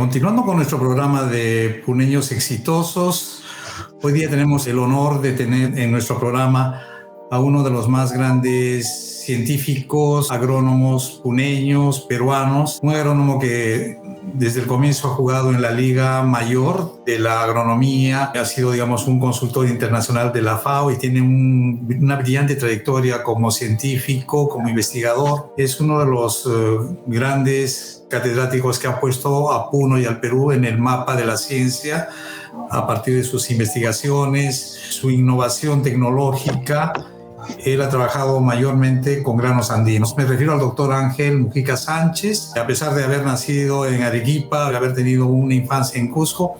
Continuando con nuestro programa de Puneños Exitosos, hoy día tenemos el honor de tener en nuestro programa a uno de los más grandes científicos, agrónomos puneños, peruanos, un agrónomo que desde el comienzo ha jugado en la Liga Mayor de la Agronomía, ha sido, digamos, un consultor internacional de la FAO y tiene una brillante trayectoria como científico, como investigador. Es uno de los grandes catedráticos que ha puesto a Puno y al Perú en el mapa de la ciencia a partir de sus investigaciones, su innovación tecnológica. Él ha trabajado mayormente con granos andinos. Me refiero al doctor Ángel Mujica Sánchez. A pesar de haber nacido en Arequipa, de haber tenido una infancia en Cusco,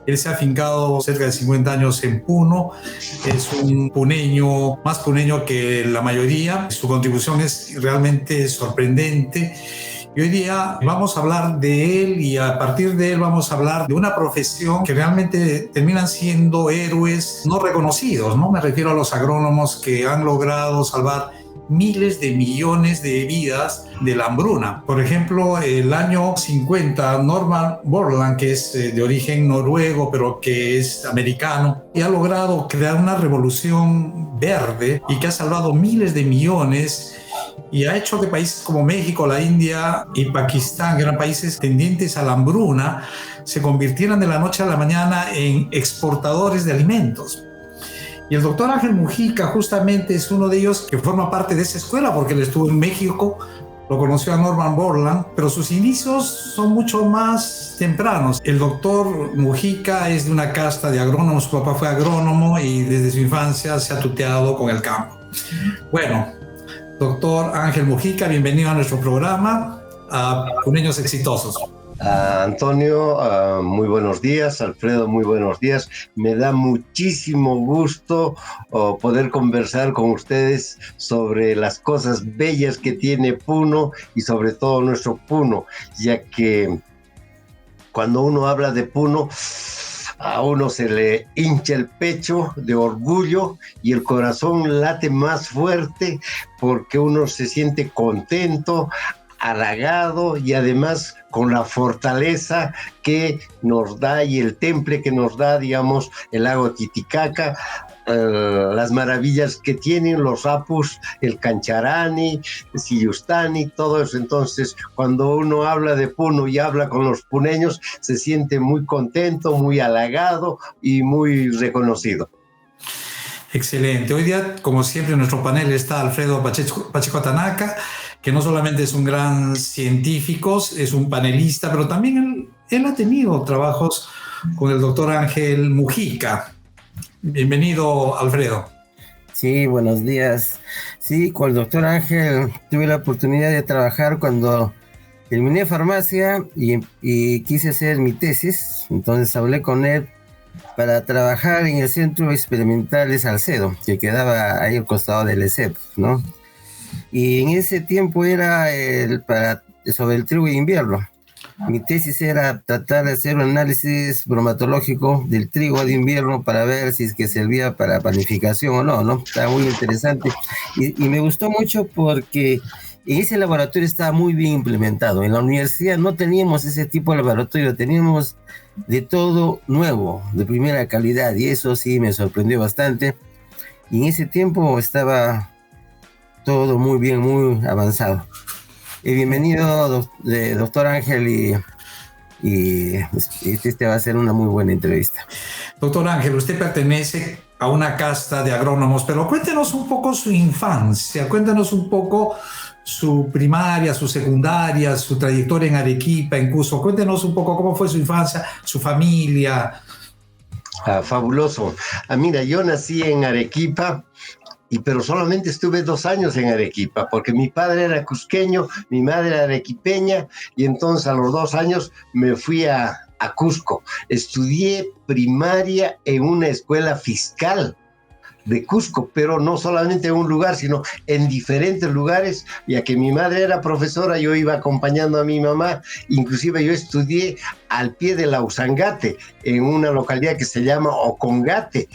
él se ha afincado cerca de 50 años en Puno. Es un puneño, más puneño que la mayoría. Su contribución es realmente sorprendente. Y hoy día vamos a hablar de él y a partir de él vamos a hablar de una profesión que realmente terminan siendo héroes no reconocidos, ¿no? Me refiero a los agrónomos que han logrado salvar miles de millones de vidas de la hambruna. Por ejemplo, el año 50, Norman Borlaug, que es de origen noruego, pero que es americano, y ha logrado crear una revolución verde y que ha salvado miles de millones y ha hecho que países como México, la India y Pakistán, que eran países tendientes a la hambruna, se convirtieran de la noche a la mañana en exportadores de alimentos. Y el doctor Ángel Mujica justamente es uno de ellos que forma parte de esa escuela, porque él estuvo en México, lo conoció a Norman Borlaug, pero sus inicios son mucho más tempranos. El doctor Mujica es de una casta de agrónomos, su papá fue agrónomo y desde su infancia se ha tuteado con el campo. Bueno, doctor Ángel Mujica, bienvenido a nuestro programa, a Puneños Exitosos. Antonio, muy buenos días. Alfredo, muy buenos días. Me da muchísimo gusto poder conversar con ustedes sobre las cosas bellas que tiene Puno y sobre todo nuestro Puno, ya que cuando uno habla de Puno, a uno se le hincha el pecho de orgullo y el corazón late más fuerte porque uno se siente contento, halagado y además con la fortaleza que nos da y el temple que nos da, digamos, el lago Titicaca, las maravillas que tienen los apus, el Cancharani, el Siyustani, todo eso. Entonces, cuando uno habla de Puno y habla con los puneños, se siente muy contento, muy halagado y muy reconocido. Excelente. Hoy día, como siempre, en nuestro panel está Alfredo Pacheco Tanaka, que no solamente es un gran científico, es un panelista, pero también él ha tenido trabajos con el doctor Ángel Mujica. Bienvenido, Alfredo. Sí, buenos días. Sí, con el doctor Ángel tuve la oportunidad de trabajar cuando terminé farmacia y quise hacer mi tesis. Entonces hablé con él para trabajar en el Centro Experimental de Salcedo, que quedaba ahí al costado del ESEP, ¿no? Y en ese tiempo era sobre el trigo de invierno. Mi tesis era tratar de hacer un análisis bromatológico del trigo de invierno para ver si es que servía para panificación o no, ¿no? Estaba muy interesante y me gustó mucho porque en ese laboratorio estaba muy bien implementado. En la universidad no teníamos ese tipo de laboratorio, teníamos de todo nuevo, de primera calidad, y eso sí me sorprendió bastante. Y en ese tiempo estaba todo muy bien, muy avanzado. Bienvenido, doctor Ángel, y este va a ser una muy buena entrevista. Doctor Ángel, usted pertenece a una casta de agrónomos, pero cuéntenos un poco su infancia, cuéntenos un poco su primaria, su secundaria, su trayectoria en Arequipa, en Cusco. Cuéntenos un poco cómo fue su infancia, su familia. Fabuloso. Mira, yo nací en Arequipa, pero solamente estuve 2 años en Arequipa, porque mi padre era cusqueño, mi madre era arequipeña, y entonces a los 2 años me fui a Cusco. Estudié primaria en una escuela fiscal de Cusco, pero no solamente en un lugar, sino en diferentes lugares, ya que mi madre era profesora, yo iba acompañando a mi mamá, inclusive yo estudié al pie de la Usangate, en una localidad que se llama Ocongate,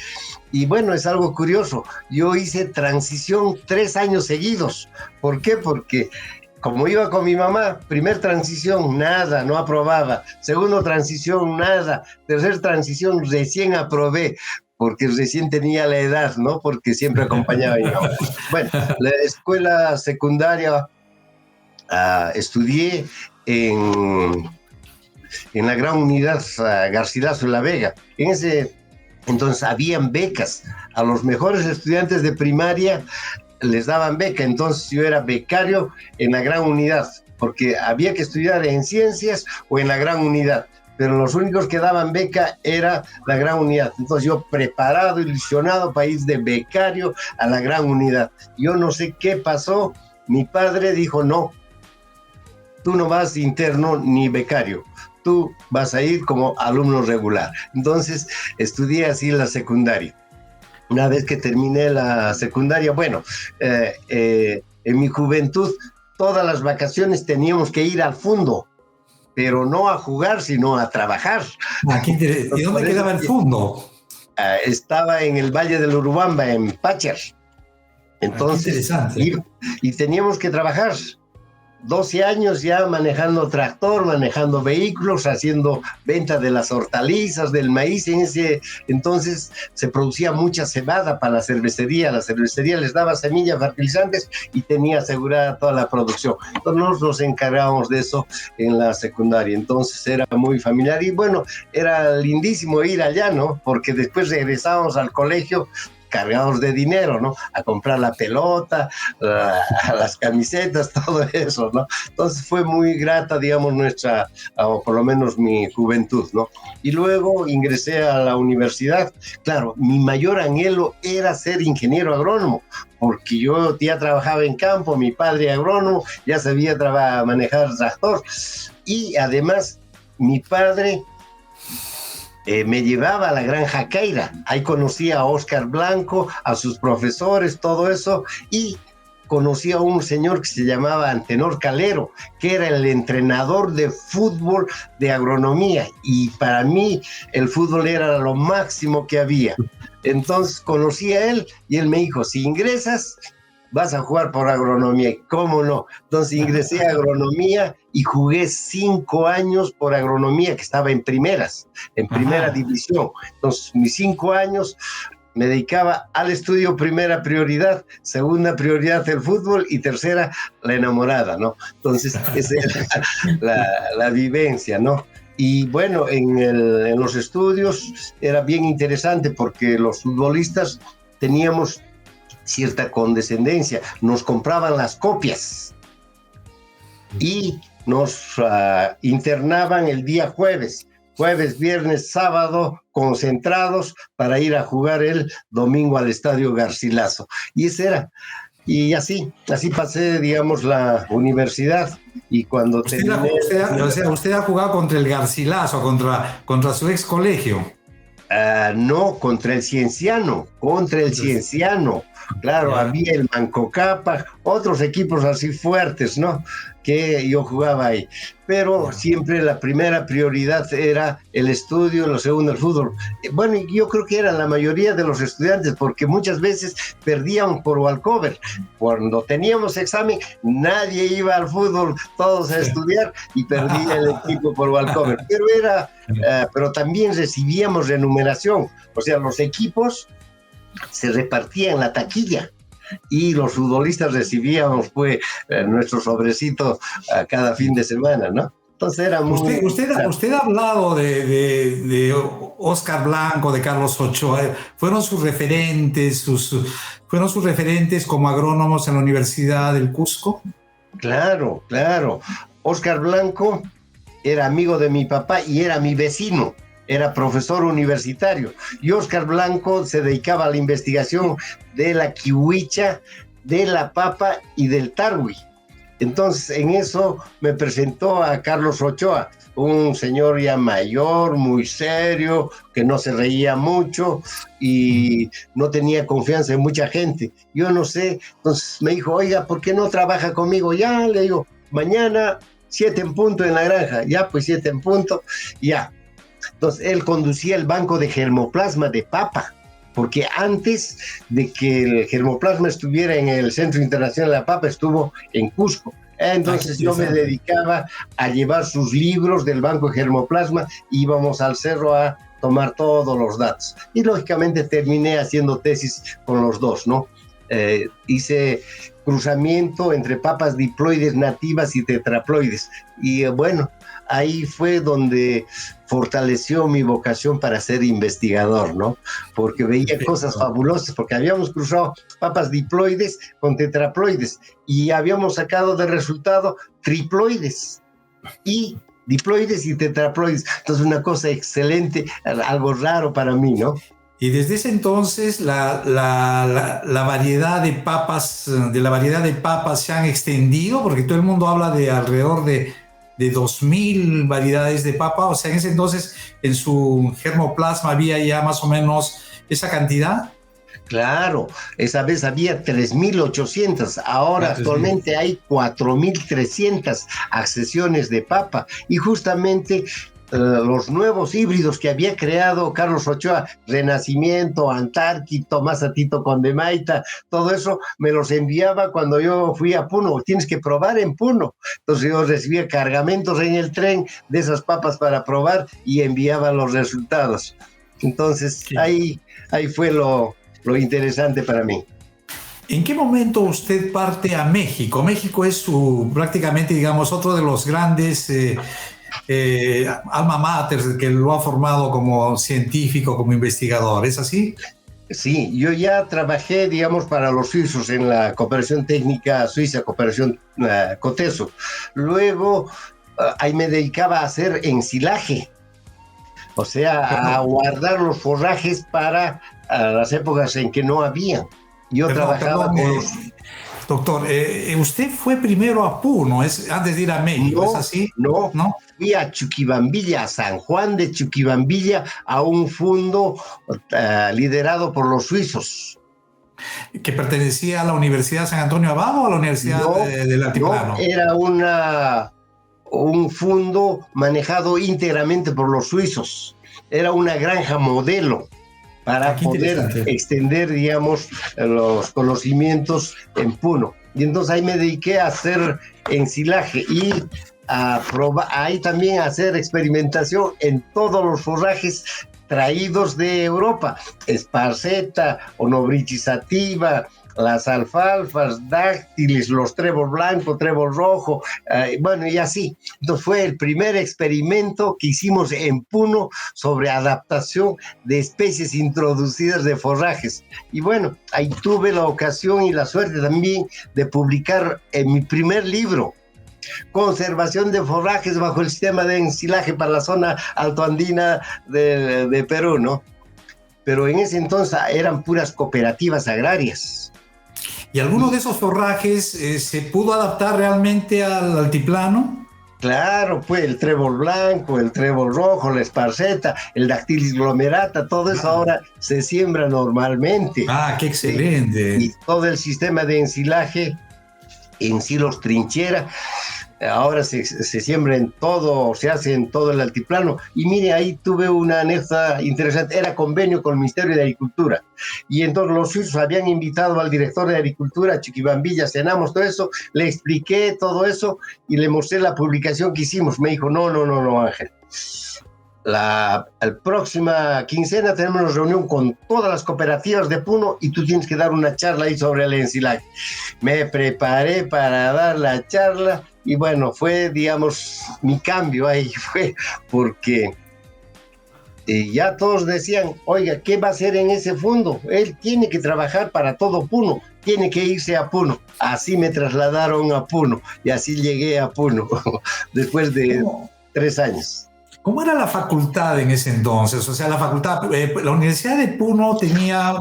y bueno, es algo curioso, yo hice transición 3 años seguidos. ¿Por qué? Porque como iba con mi mamá, primer transición, nada, no aprobaba. Segundo transición, nada. Tercer transición, recién aprobé, porque recién tenía la edad, ¿no? Porque siempre acompañaba a mi mamá. Bueno, la escuela secundaria estudié en la gran unidad Garcilaso de la Vega. En ese entonces habían becas. A los mejores estudiantes de primaria les daban beca, entonces yo era becario en la gran unidad, porque había que estudiar en ciencias o en la gran unidad, pero los únicos que daban beca era la gran unidad. Entonces yo preparado, ilusionado para ir de becario a la gran unidad. Yo no sé qué pasó, mi padre dijo, no, tú no vas interno ni becario, tú vas a ir como alumno regular. Entonces estudié así la secundaria. Una vez que terminé la secundaria, bueno, en mi juventud, todas las vacaciones teníamos que ir al fondo, pero no a jugar, sino a trabajar. ¿Y dónde quedaba el fondo? Estaba en el Valle del Urubamba, en Páchar. Entonces, y teníamos que trabajar. 12 años ya manejando tractor, manejando vehículos, haciendo venta de las hortalizas, del maíz. En ese entonces se producía mucha cebada para la cervecería. La cervecería les daba semillas, fertilizantes y tenía asegurada toda la producción. Entonces nosotros nos encargábamos de eso en la secundaria. Entonces era muy familiar y bueno, era lindísimo ir allá, ¿no? Porque después regresábamos al colegio cargados de dinero, ¿no? A comprar la pelota, las camisetas, todo eso, ¿no? Entonces fue muy grata, digamos, nuestra, o por lo menos mi juventud, ¿no? Y luego ingresé a la universidad. Claro, mi mayor anhelo era ser ingeniero agrónomo, porque yo ya trabajaba en campo, mi padre agrónomo, ya sabía manejar tractor, y además mi padre me llevaba a la granja Caira. Ahí conocí a Oscar Blanco, a sus profesores, todo eso, y conocí a un señor que se llamaba Antenor Calero, que era el entrenador de fútbol de agronomía, y para mí el fútbol era lo máximo que había. Entonces conocí a él y él me dijo, si ingresas, vas a jugar por agronomía. ¿Cómo no? Entonces ingresé a agronomía y jugué 5 años por agronomía, que estaba en primera división. Entonces mis 5 años me dedicaba al estudio, primera prioridad, segunda prioridad el fútbol y tercera la enamorada, ¿no? Entonces esa era la vivencia, ¿no? Y bueno, en los estudios era bien interesante porque los futbolistas teníamos cierta condescendencia, nos compraban las copias y nos internaban el día jueves, viernes, sábado, concentrados para ir a jugar el domingo al Estadio Garcilaso. Y ese era. Y así pasé, digamos, la universidad. Y cuando terminé... Usted ha jugado contra el Garcilaso, contra su ex colegio. No, contra el Cienciano. Claro, había el Mancocapa, otros equipos así fuertes, ¿no? Que yo jugaba ahí. Pero siempre la primera prioridad era el estudio, lo segundo el fútbol. Bueno, yo creo que era la mayoría de los estudiantes, porque muchas veces perdían por walkover. Cuando teníamos examen, nadie iba al fútbol, todos a estudiar, y perdía el equipo por walkover. Pero también recibíamos remuneración. O sea, los equipos se repartía en la taquilla y los futbolistas recibíamos pues nuestro sobrecito cada fin de semana, ¿no? Entonces era muy... Usted ha hablado de Oscar Blanco, de Carlos Ochoa. ¿Fueron sus referentes como agrónomos en la Universidad del Cusco? Claro. Oscar Blanco era amigo de mi papá y era mi vecino. Era profesor universitario, y Oscar Blanco se dedicaba a la investigación de la kiwicha, de la papa y del tarwi. Entonces, en eso me presentó a Carlos Ochoa, un señor ya mayor, muy serio, que no se reía mucho y no tenía confianza en mucha gente. Yo no sé, entonces me dijo, oiga, ¿por qué no trabaja conmigo? Ya, le digo, mañana 7 en punto en la granja. Ya, pues 7 en punto, ya. Entonces él conducía el banco de germoplasma de papa, porque antes de que el germoplasma estuviera en el Centro Internacional de la Papa, estuvo en Cusco. Entonces yo me dedicaba a llevar sus libros del Banco de Germoplasma, íbamos al cerro a tomar todos los datos. Y lógicamente terminé haciendo tesis con los dos, ¿no? Hice cruzamiento entre papas diploides nativas y tetraploides. Y bueno, ahí fue donde fortaleció mi vocación para ser investigador, ¿no? Porque veía cosas fabulosas, porque habíamos cruzado papas diploides con tetraploides y habíamos sacado de resultado triploides y diploides y tetraploides. Entonces una cosa excelente, algo raro para mí, ¿no? Y desde ese entonces la variedad de papas, se han extendido, porque todo el mundo habla de alrededor de 2.000 variedades de papa. O sea, en ese entonces en su germoplasma había ya más o menos esa cantidad. Claro, esa vez había 3.800, ahora actualmente hay 4.300 accesiones de papa, y justamente los nuevos híbridos que había creado Carlos Ochoa, Renacimiento, Antárquito, Masatito Condemaita, todo eso me los enviaba cuando yo fui a Puno. Tienes que probar en Puno. Entonces yo recibía cargamentos en el tren de esas papas para probar y enviaba los resultados. Entonces ahí fue lo interesante para mí. ¿En qué momento usted parte a México? México es prácticamente, digamos, otro de los grandes alma mater que lo ha formado como científico, como investigador. ¿Es así? Sí, yo ya trabajé, digamos, para los suizos en la cooperación técnica suiza, cooperación Coteso. Luego, ahí me dedicaba a hacer ensilaje, o sea, a guardar los forrajes para las épocas en que no había. Yo trabajaba con los... Doctor, usted fue primero a Puno, antes de ir a México, ¿es así? No, fui a Chuquibambilla, a San Juan de Chuquibambilla, a un fondo liderado por los suizos. ¿Que pertenecía a la Universidad San Antonio Abad o a la Universidad del Altiplano? No, era un fondo manejado íntegramente por los suizos. Era una granja modelo para poder extender, digamos, los conocimientos en Puno. Y entonces ahí me dediqué a hacer ensilaje y a probar, ahí también a hacer experimentación en todos los forrajes traídos de Europa, esparceta, onobrichis sativa, las alfalfas, dáctiles, los trébol blanco, trébol rojo, bueno, y así. Entonces fue el primer experimento que hicimos en Puno sobre adaptación de especies introducidas de forrajes. Y bueno, ahí tuve la ocasión y la suerte también de publicar en mi primer libro, Conservación de forrajes bajo el sistema de ensilaje para la zona altoandina de Perú, ¿no? Pero en ese entonces eran puras cooperativas agrarias. ¿Y alguno de esos forrajes se pudo adaptar realmente al altiplano? Claro, pues el trébol blanco, el trébol rojo, la esparceta, el dactylis glomerata, todo eso ahora se siembra normalmente. ¡Qué excelente! Y todo el sistema de ensilaje, ensilos trinchera, ahora se siembra en todo, se hace en todo el altiplano. Y mire, ahí tuve una anécdota interesante, era convenio con el Ministerio de Agricultura, y entonces los suizos habían invitado al director de Agricultura a Chuquibambilla, cenamos todo eso, le expliqué todo eso y le mostré la publicación que hicimos. Me dijo, no, Ángel, la próxima quincena tenemos una reunión con todas las cooperativas de Puno y tú tienes que dar una charla ahí sobre el ensilaje. Me preparé para dar la charla y bueno, fue, digamos, mi cambio ahí fue porque ya todos decían, oiga, ¿qué va a hacer en ese fondo? Él tiene que trabajar para todo Puno, tiene que irse a Puno. Así me trasladaron a Puno y así llegué a Puno después de 3 años. ¿Cómo era la facultad en ese entonces? O sea, la Universidad de Puno tenía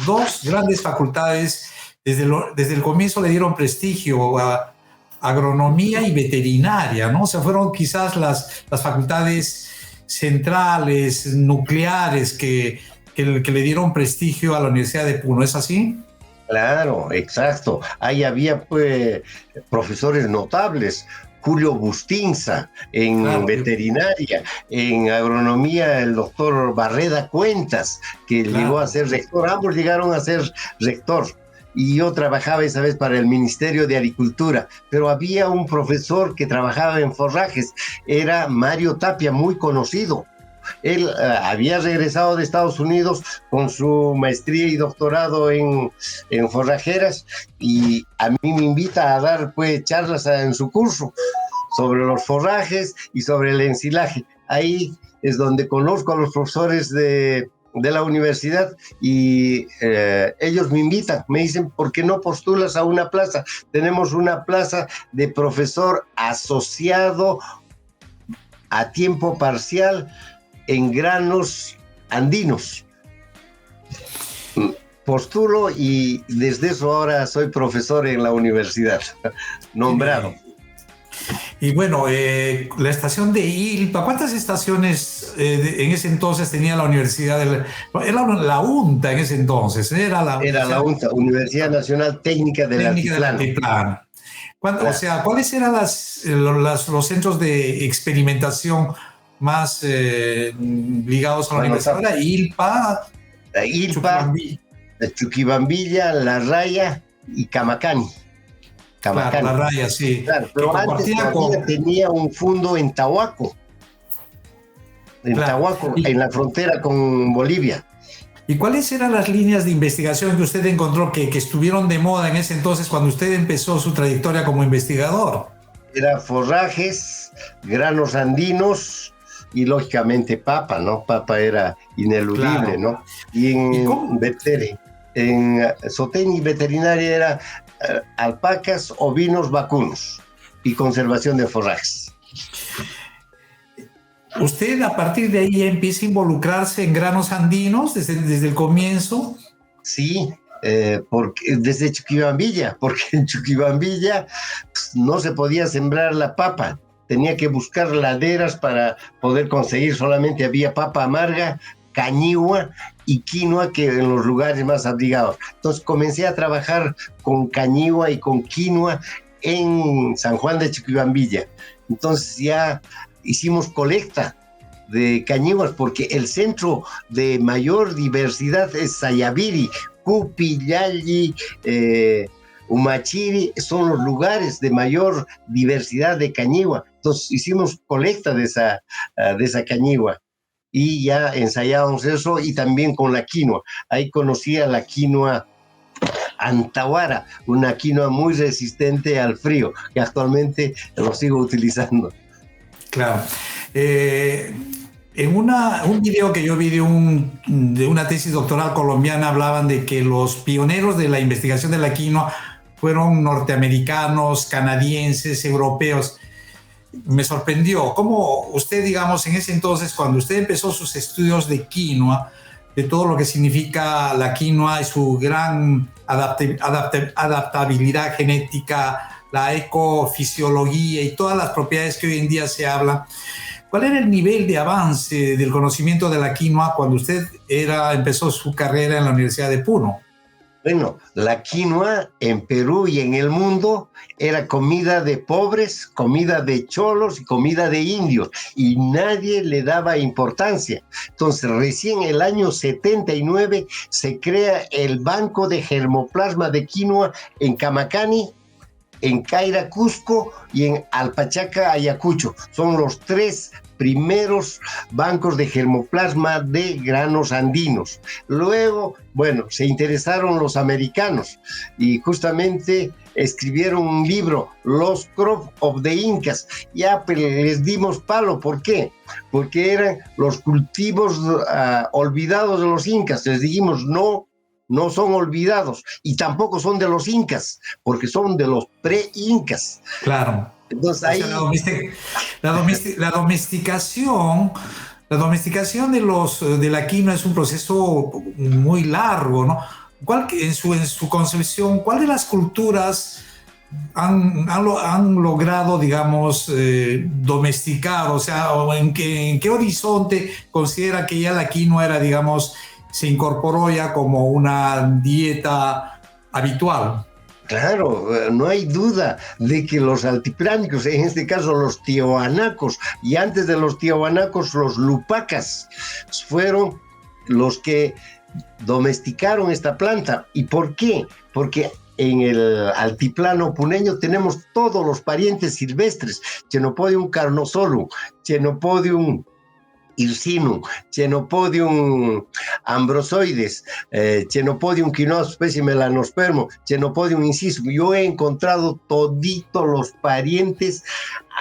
2 grandes facultades. Desde el comienzo le dieron prestigio a agronomía y veterinaria, ¿no? O sea, fueron quizás las facultades centrales, nucleares, que le dieron prestigio a la Universidad de Puno. ¿Es así? Claro, exacto. Ahí había pues profesores notables. Julio Bustinza en veterinaria, en agronomía el doctor Barreda Cuentas, que llegó a ser rector, ambos llegaron a ser rector. y yo trabajaba esa vez para el Ministerio de Agricultura, pero había un profesor que trabajaba en forrajes, era Mario Tapia, muy conocido. Él había regresado de Estados Unidos con su maestría y doctorado en forrajeras, y a mí me invita a dar pues charlas en su curso sobre los forrajes y sobre el ensilaje. Ahí es donde conozco a los profesores de la universidad, y ellos me invitan, me dicen, ¿por qué no postulas a una plaza? Tenemos una plaza de profesor asociado a tiempo parcial en granos andinos. Postulo y desde eso ahora soy profesor en la universidad, nombrado. Y bueno, la estación de ILPA, ¿cuántas estaciones en ese entonces tenía la universidad? Era la UNTA en ese entonces. Era la UNTA, Universidad Nacional Técnica del Altiplano. O sea, ¿cuáles eran los centros de experimentación más ligados a la universidad? Era ILPA, Chuquibambilla, La Raya y Camacani. Claro, La Raya, sí. Claro, pero antes tenía un fundo en Tahuaco. En la frontera con Bolivia. ¿Y cuáles eran las líneas de investigación que usted encontró que estuvieron de moda en ese entonces cuando usted empezó su trayectoria como investigador? Era forrajes, granos andinos y lógicamente papa, ¿no? Papa era ineludible, claro, ¿no? Y en zootecnia y veterinaria era alpacas, ovinos, vacunos y conservación de forrajes. ¿Usted a partir de ahí ya empieza a involucrarse en granos andinos desde el comienzo? Sí, porque desde Chuquibambilla, porque en Chuquibambilla pues, no se podía sembrar la papa, tenía que buscar laderas para poder conseguir, solamente había papa amarga, cañihua y quinoa, que en los lugares más abrigados. Entonces comencé a trabajar con cañihua y con quinoa en San Juan de Chuquibambilla. Entonces ya hicimos colecta de cañihuas, porque el centro de mayor diversidad es Sayabiri, Cupi, Yalli, Humachiri, son los lugares de mayor diversidad de cañihua. Entonces hicimos colecta de esa cañihua y ya ensayábamos eso, y también con la quinoa. Ahí conocí a la quinoa Antahuara, una quinoa muy resistente al frío, que actualmente lo sigo utilizando. Claro. En un video que yo vi de una tesis doctoral colombiana, hablaban de que los pioneros de la investigación de la quinoa fueron norteamericanos, canadienses, europeos. Me sorprendió cómo usted, digamos, en ese entonces, cuando usted empezó sus estudios de quinoa, de todo lo que significa la quinoa y su gran adaptabilidad genética, la ecofisiología y todas las propiedades que hoy en día se hablan, ¿cuál era el nivel de avance del conocimiento de la quinoa cuando usted empezó su carrera en la Universidad de Puno? Bueno, la quinoa en Perú y en el mundo era comida de pobres, comida de cholos y comida de indios, y nadie le daba importancia. Entonces, recién en el año 79 se crea el Banco de Germoplasma de Quinoa en Camacani, en Caira, Cusco, y en Alpachaca, Ayacucho. Son los 3 primeros bancos de germoplasma de granos andinos. Luego, bueno, se interesaron los americanos y justamente escribieron un libro, Los Crops of the Incas. Ya pues, les dimos palo. ¿Por qué? Porque eran los cultivos olvidados de los incas. Les dijimos, no son olvidados, y tampoco son de los incas, porque son de los pre-incas. Claro. Entonces ahí... La domesticación de la quinoa es un proceso muy largo, ¿no? En su concepción, ¿cuál de las culturas han logrado, digamos, domesticar? O sea, ¿en qué horizonte considera que ya la quinoa era, digamos, se incorporó ya como una dieta habitual? Claro, no hay duda de que los altiplánicos, en este caso los tiahuanacos, y antes de los tiahuanacos los lupacas, fueron los que domesticaron esta planta. ¿Y por qué? porque en el altiplano puneño tenemos todos los parientes silvestres: Chenopodium carnosolum, Chenopodium hircinum, Chenopodium ambrosoides, Chenopodium quinoa, especie melanospermo, Chenopodium incisum. Yo he encontrado toditos los parientes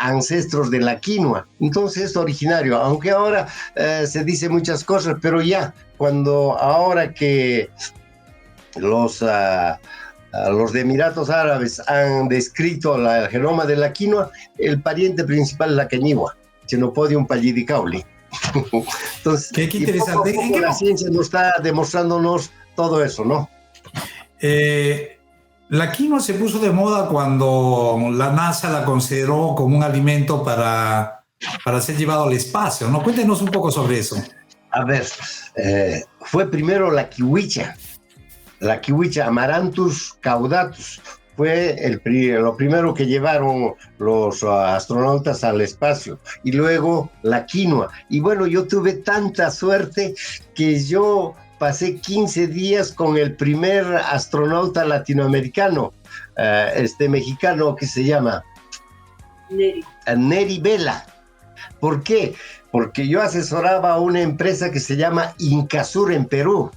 ancestros de la quinoa. Entonces es originario, aunque ahora se dice muchas cosas, pero ya, ahora que los de Emiratos Árabes han descrito el genoma de la quinoa, el pariente principal es la queñigua, Chenopodium pallidicauli. Entonces, qué interesante. Poco a poco la ciencia nos está demostrándonos todo eso, ¿no? La quinoa se puso de moda cuando la NASA la consideró como un alimento para ser llevado al espacio, ¿no? Cuéntenos un poco sobre eso. A ver, fue primero la kiwicha Amaranthus caudatus. Fue lo primero que llevaron los astronautas al espacio, y luego la quinoa. Y bueno, yo tuve tanta suerte que yo pasé 15 días con el primer astronauta latinoamericano, mexicano, que se llama Neri Vela. ¿Por qué? Porque yo asesoraba a una empresa que se llama Incasur en Perú,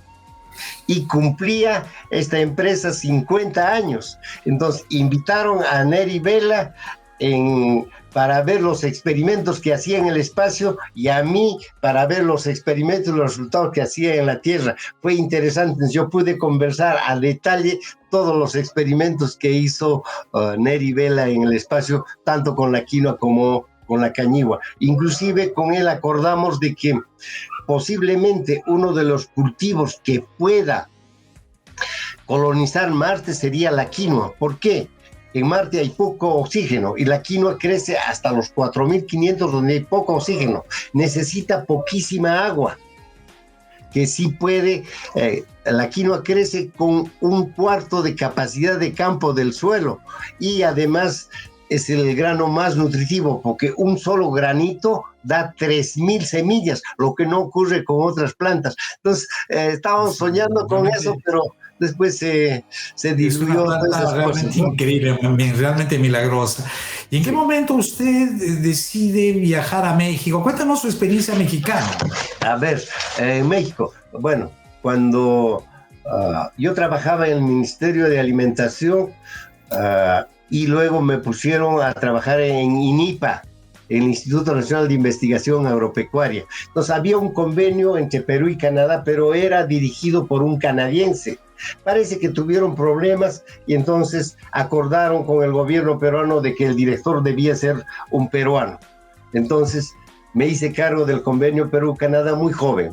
y cumplía esta empresa 50 años. Entonces invitaron a Neri Vela para ver los experimentos que hacía en el espacio, y a mí para ver los experimentos y los resultados que hacía en la Tierra. Fue interesante. Yo pude conversar a detalle todos los experimentos que hizo Neri Vela en el espacio, tanto con la quinoa como con la cañigua. Inclusive con él acordamos de que posiblemente uno de los cultivos que pueda colonizar Marte sería la quinoa. ¿Por qué? En Marte hay poco oxígeno y la quinoa crece hasta los 4.500, donde hay poco oxígeno. Necesita poquísima agua, que sí puede. La quinoa crece con 1/4 de capacidad de campo del suelo, y además es el grano más nutritivo, porque un solo granito da 3.000 semillas, lo que no ocurre con otras plantas. Entonces, estábamos soñando con eso, pero después se diluyó. Es una planta realmente increíble, realmente milagrosa. ¿Y en qué momento usted decide viajar a México? Cuéntanos su experiencia mexicana. A ver, en México, bueno, cuando yo trabajaba en el Ministerio de Alimentación, y luego me pusieron a trabajar en INIPA, el Instituto Nacional de Investigación Agropecuaria. Entonces había un convenio entre Perú y Canadá, pero era dirigido por un canadiense. Parece que tuvieron problemas y entonces acordaron con el gobierno peruano de que el director debía ser un peruano. Entonces me hice cargo del convenio Perú-Canadá muy joven,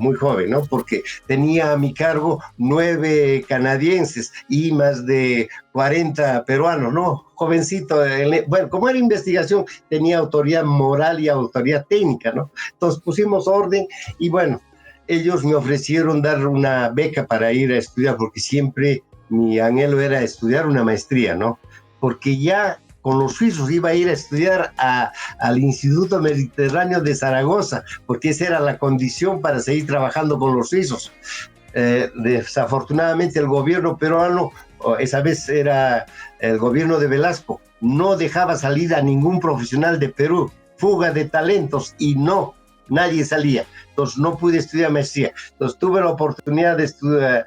¿no? Porque tenía a mi cargo 9 canadienses y más de 40 peruanos, ¿no? Jovencito. Bueno, como era investigación, tenía autoridad moral y autoridad técnica, ¿no? Entonces pusimos orden y bueno, ellos me ofrecieron dar una beca para ir a estudiar, porque siempre mi anhelo era estudiar una maestría, ¿no? Porque ya con los suizos iba a ir a estudiar al Instituto Mediterráneo de Zaragoza, porque esa era la condición para seguir trabajando con los suizos. Desafortunadamente el gobierno peruano, esa vez era el gobierno de Velasco, no dejaba salir a ningún profesional de Perú, fuga de talentos, y nadie salía. Entonces no pude estudiar maestría. Entonces tuve la oportunidad de estudiar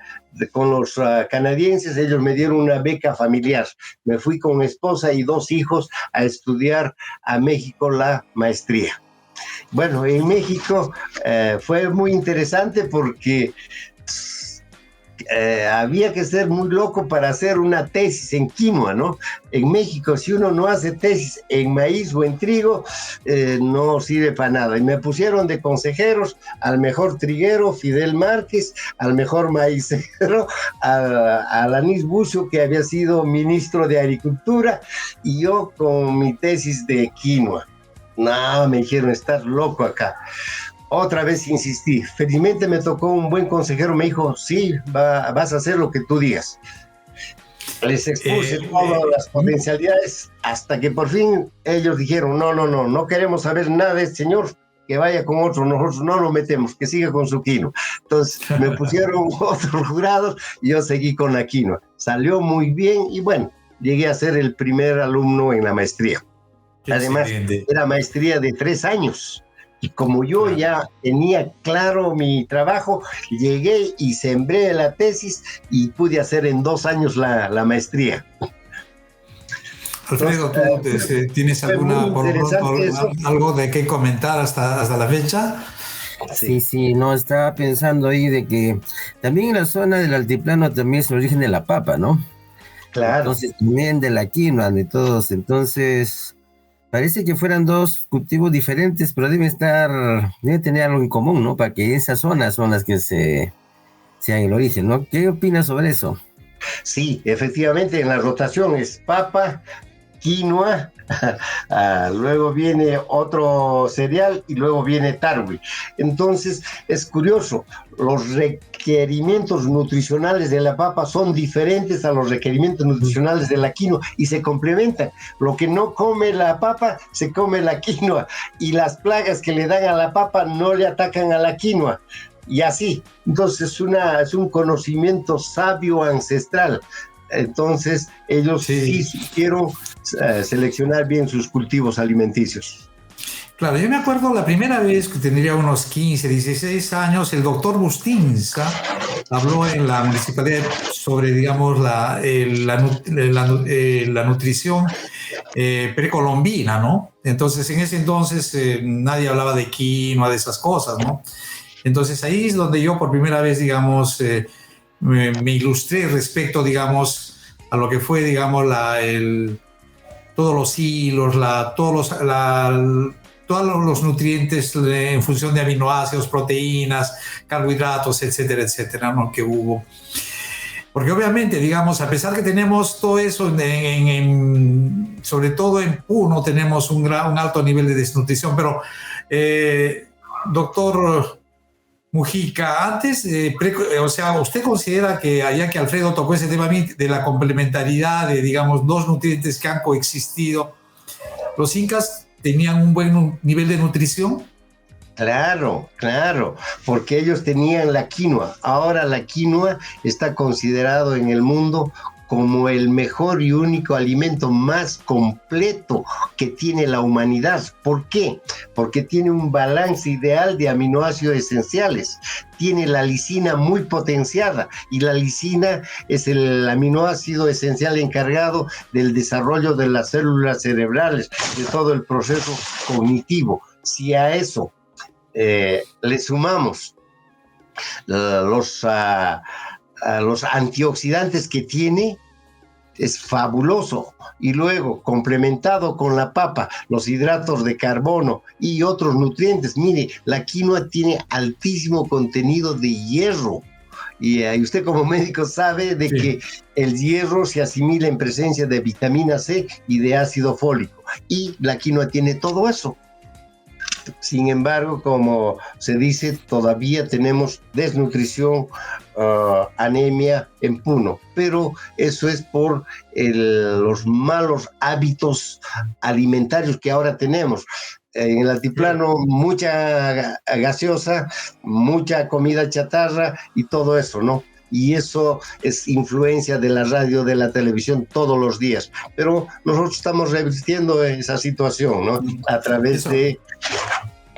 con los canadienses. Ellos me dieron una beca familiar. Me fui con mi esposa y 2 hijos a estudiar a México la maestría. Bueno, en México fue muy interesante porque había que ser muy loco para hacer una tesis en quinoa, ¿no? En México, si uno no hace tesis en maíz o en trigo, no sirve para nada. Y me pusieron de consejeros al mejor triguero, Fidel Márquez, al mejor maicero, a Alanis Bucio, que había sido ministro de Agricultura, y yo con mi tesis de quinoa. No, me dijeron, estás loco acá. Otra vez insistí. Felizmente me tocó un buen consejero, me dijo, sí, vas a hacer lo que tú digas. Les expuse todas las potencialidades, hasta que por fin ellos dijeron, no queremos saber nada de este señor, que vaya con otro, nosotros no lo metemos, que siga con su quinoa. Entonces me pusieron otros jurados y yo seguí con la quinoa. Salió muy bien y bueno, llegué a ser el primer alumno en la maestría. Además, era maestría de 3 años. Y como yo ya tenía claro mi trabajo, llegué y sembré la tesis y pude hacer en 2 años la maestría. Alfredo, ¿tú tienes algo de qué comentar hasta la fecha? Sí, no, estaba pensando ahí de que también en la zona del altiplano también es el origen de la papa, ¿no? Claro. Entonces también de la quinoa, de todos. Entonces parece que fueran 2 cultivos diferentes, pero deben tener algo en común, ¿no? Para que esas zonas son las que sean el origen, ¿no? ¿Qué opinas sobre eso? Sí, efectivamente, en la rotación es papa, quinoa, luego viene otro cereal y luego viene tarwi. Entonces, es curioso, los requerimientos nutricionales de la papa son diferentes a los requerimientos nutricionales de la quinoa y se complementan. Lo que no come la papa, se come la quinoa, y las plagas que le dan a la papa no le atacan a la quinoa. Y así, entonces es un conocimiento sabio ancestral. Entonces ellos sí supieron seleccionar bien sus cultivos alimenticios. Claro, yo me acuerdo la primera vez que tendría unos 15, 16 años, el doctor Bustinza habló en la municipalidad sobre, digamos, la nutrición precolombina, ¿no? Entonces, en ese entonces nadie hablaba de quinoa, de esas cosas, ¿no? Entonces, ahí es donde yo por primera vez, digamos, me ilustré respecto, digamos, a lo que fue, digamos, todos los hilos, todos los nutrientes en función de aminoácidos, proteínas, carbohidratos, etcétera, etcétera, ¿no? Que hubo. Porque obviamente, digamos, a pesar que tenemos todo eso, sobre todo en Puno tenemos un alto nivel de desnutrición, pero, doctor Mujica, antes, o sea, ¿usted considera que, allá que Alfredo tocó ese tema de la complementariedad de, digamos, 2 nutrientes que han coexistido, los incas tenían un buen nivel de nutrición? Claro, porque ellos tenían la quinoa. Ahora la quinoa está considerado en el mundo como el mejor y único alimento más completo que tiene la humanidad. ¿Por qué? Porque tiene un balance ideal de aminoácidos esenciales. Tiene la lisina muy potenciada, y la lisina es el aminoácido esencial encargado del desarrollo de las células cerebrales, de todo el proceso cognitivo. Si a eso le sumamos los antioxidantes que tiene, es fabuloso. Y luego, complementado con la papa, los hidratos de carbono y otros nutrientes. Mire, la quinoa tiene altísimo contenido de hierro. Y usted como médico sabe de que el hierro se asimila en presencia de vitamina C y de ácido fólico. Y la quinoa tiene todo eso. Sin embargo, como se dice, todavía tenemos desnutrición, anemia en Puno, pero eso es por los malos hábitos alimentarios que ahora tenemos. En el altiplano, mucha gaseosa, mucha comida chatarra y todo eso, ¿no? Y eso es influencia de la radio, de la televisión todos los días. Pero nosotros estamos revirtiendo esa situación, ¿no? A través de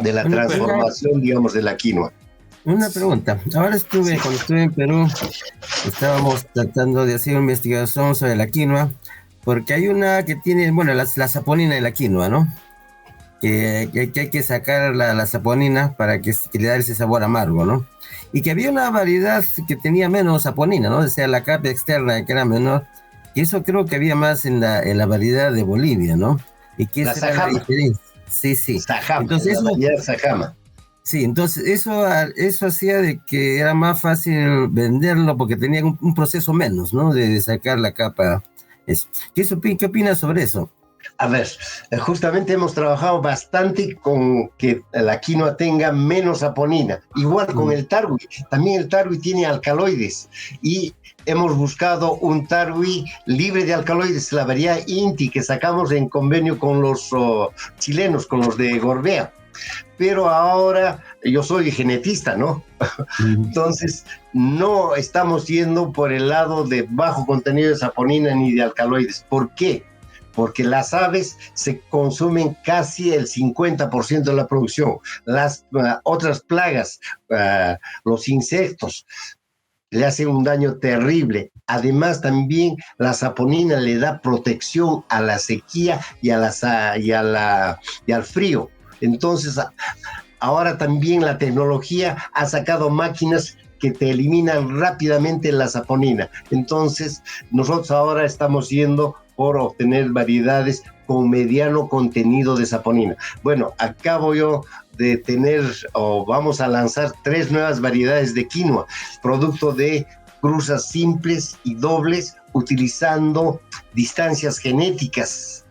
la transformación, digamos, de la quinoa. Una pregunta. Ahora cuando estuve en Perú, estábamos tratando de hacer una investigación sobre la quinoa, porque hay una que tiene, bueno, la saponina de la quinoa, ¿no? Que hay que sacar la saponina para que le dé ese sabor amargo, ¿no? Y que había una variedad que tenía menos saponina, ¿no? O sea, la capa externa que era menor. Y eso creo que había más en la variedad de Bolivia, ¿no? Y que esa era la diferencia. Sí. Sajama, entonces Sajama. Sí, entonces eso hacía de que era más fácil venderlo porque tenía un proceso menos, ¿no? De sacar la capa. Eso. ¿Qué opinas sobre eso? A ver, justamente hemos trabajado bastante con que la quinoa tenga menos saponina, igual con el tarwi. También el tarwi tiene alcaloides y hemos buscado un tarwi libre de alcaloides, la variedad Inti, que sacamos en convenio con los chilenos, con los de Gorbea. Pero ahora yo soy genetista, ¿no? Entonces, no estamos yendo por el lado de bajo contenido de saponina ni de alcaloides. ¿Por qué? Porque las aves se consumen casi el 50% de la producción. Las otras plagas, los insectos, le hacen un daño terrible. Además, también la saponina le da protección a la sequía y al frío. Entonces, ahora también la tecnología ha sacado máquinas que te eliminan rápidamente la saponina. Entonces, nosotros ahora estamos yendo por obtener variedades con mediano contenido de saponina. Bueno, acabo yo de vamos a lanzar 3 nuevas variedades de quinoa, producto de cruzas simples y dobles, utilizando distancias genéticas.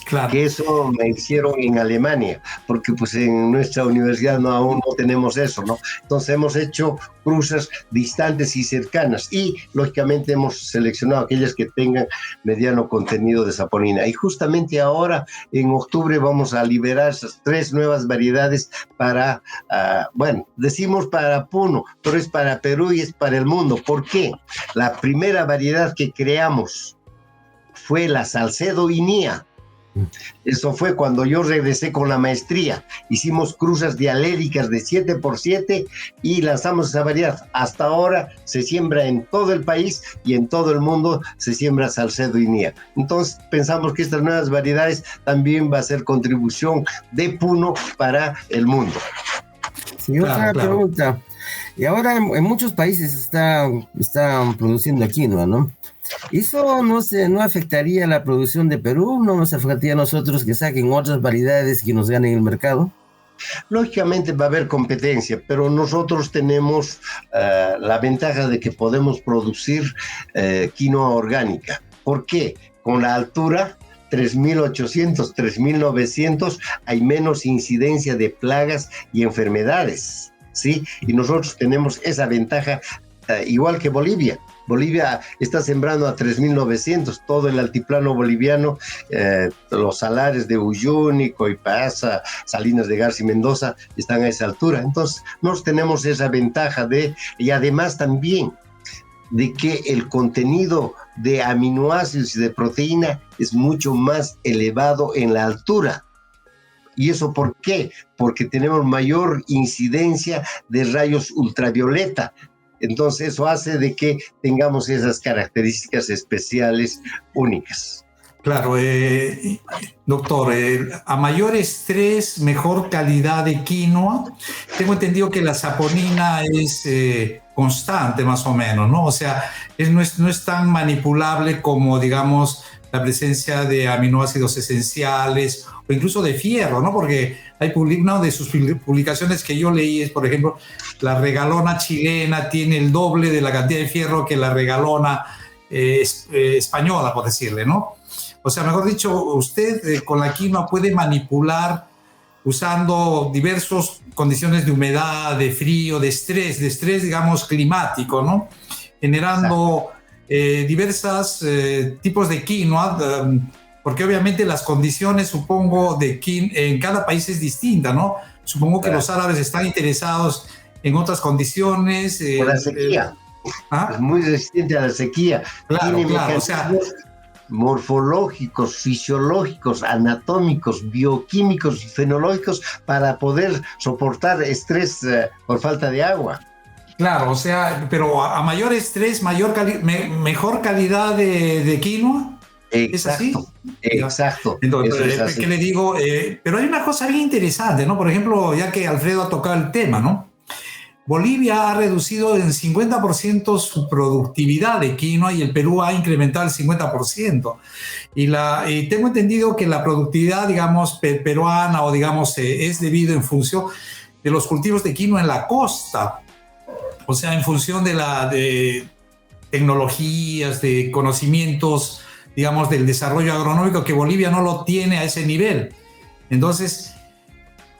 Claro. Que eso me hicieron en Alemania, porque pues en nuestra universidad aún no tenemos eso, ¿no? Entonces hemos hecho cruzas distantes y cercanas y lógicamente hemos seleccionado aquellas que tengan mediano contenido de saponina. Y justamente ahora en octubre vamos a liberar esas 3 nuevas variedades para, decimos para Puno, pero es para Perú y es para el mundo. ¿Por qué? La primera variedad que creamos fue la Salcedo Inia. Eso fue cuando yo regresé con la maestría. Hicimos cruzas dialéricas de 7x7 y lanzamos esa variedad. Hasta ahora se siembra en todo el país y en todo el mundo se siembra Salcedo Inia. Entonces pensamos que estas nuevas variedades también va a ser contribución de Puno para el mundo. Sí, otra pregunta. Y ahora en muchos países están produciendo quinoa, ¿no? ¿Eso no afectaría la producción de Perú? ¿No nos afectaría a nosotros que saquen otras variedades que nos ganen el mercado? Lógicamente va a haber competencia, pero nosotros tenemos la ventaja de que podemos producir quinoa orgánica. ¿Por qué? Con la altura 3.800, 3.900 hay menos incidencia de plagas y enfermedades, ¿sí? Y nosotros tenemos esa ventaja igual que Bolivia. Bolivia está sembrando a 3.900, todo el altiplano boliviano, los salares de Uyuni, Coipasa, Salinas de Garza y Mendoza están a esa altura. Entonces, nos tenemos esa ventaja y además también de que el contenido de aminoácidos y de proteína es mucho más elevado en la altura. ¿Y eso por qué? Porque tenemos mayor incidencia de rayos ultravioleta. Entonces eso hace de que tengamos esas características especiales únicas. Claro, doctor, a mayor estrés, mejor calidad de quinoa. Tengo entendido que la saponina es constante más o menos, ¿no? O sea, no es tan manipulable como, digamos, la presencia de aminoácidos esenciales o incluso de fierro, ¿no? Porque una de sus publicaciones que yo leí es, por ejemplo, la regalona chilena tiene el doble de la cantidad de fierro que la regalona española, por decirle, ¿no? O sea, mejor dicho, usted con la quinoa puede manipular usando diversas condiciones de humedad, de frío, de estrés, digamos, climático, ¿no? Generando diversos tipos de quinoa, porque obviamente las condiciones, supongo, en cada país es distinta, ¿no? Supongo que los árabes están interesados en otras condiciones. Por la sequía. Es muy resistente a la sequía. Claro, o sea, morfológicos, fisiológicos, anatómicos, bioquímicos y fenológicos para poder soportar estrés por falta de agua. Claro, o sea, pero a mayor estrés, mejor calidad de quinoa. Exacto, ¿es así? Exacto. Entonces, ¿qué le digo? Pero hay una cosa bien interesante, ¿no? Por ejemplo, ya que Alfredo ha tocado el tema, ¿no? Bolivia ha reducido en 50% su productividad de quinoa y el Perú ha incrementado el 50%. Y tengo entendido que la productividad, digamos, peruana o digamos es debido en función de los cultivos de quinoa en la costa. O sea, en función de tecnologías, de conocimientos, digamos, del desarrollo agronómico que Bolivia no lo tiene a ese nivel. Entonces,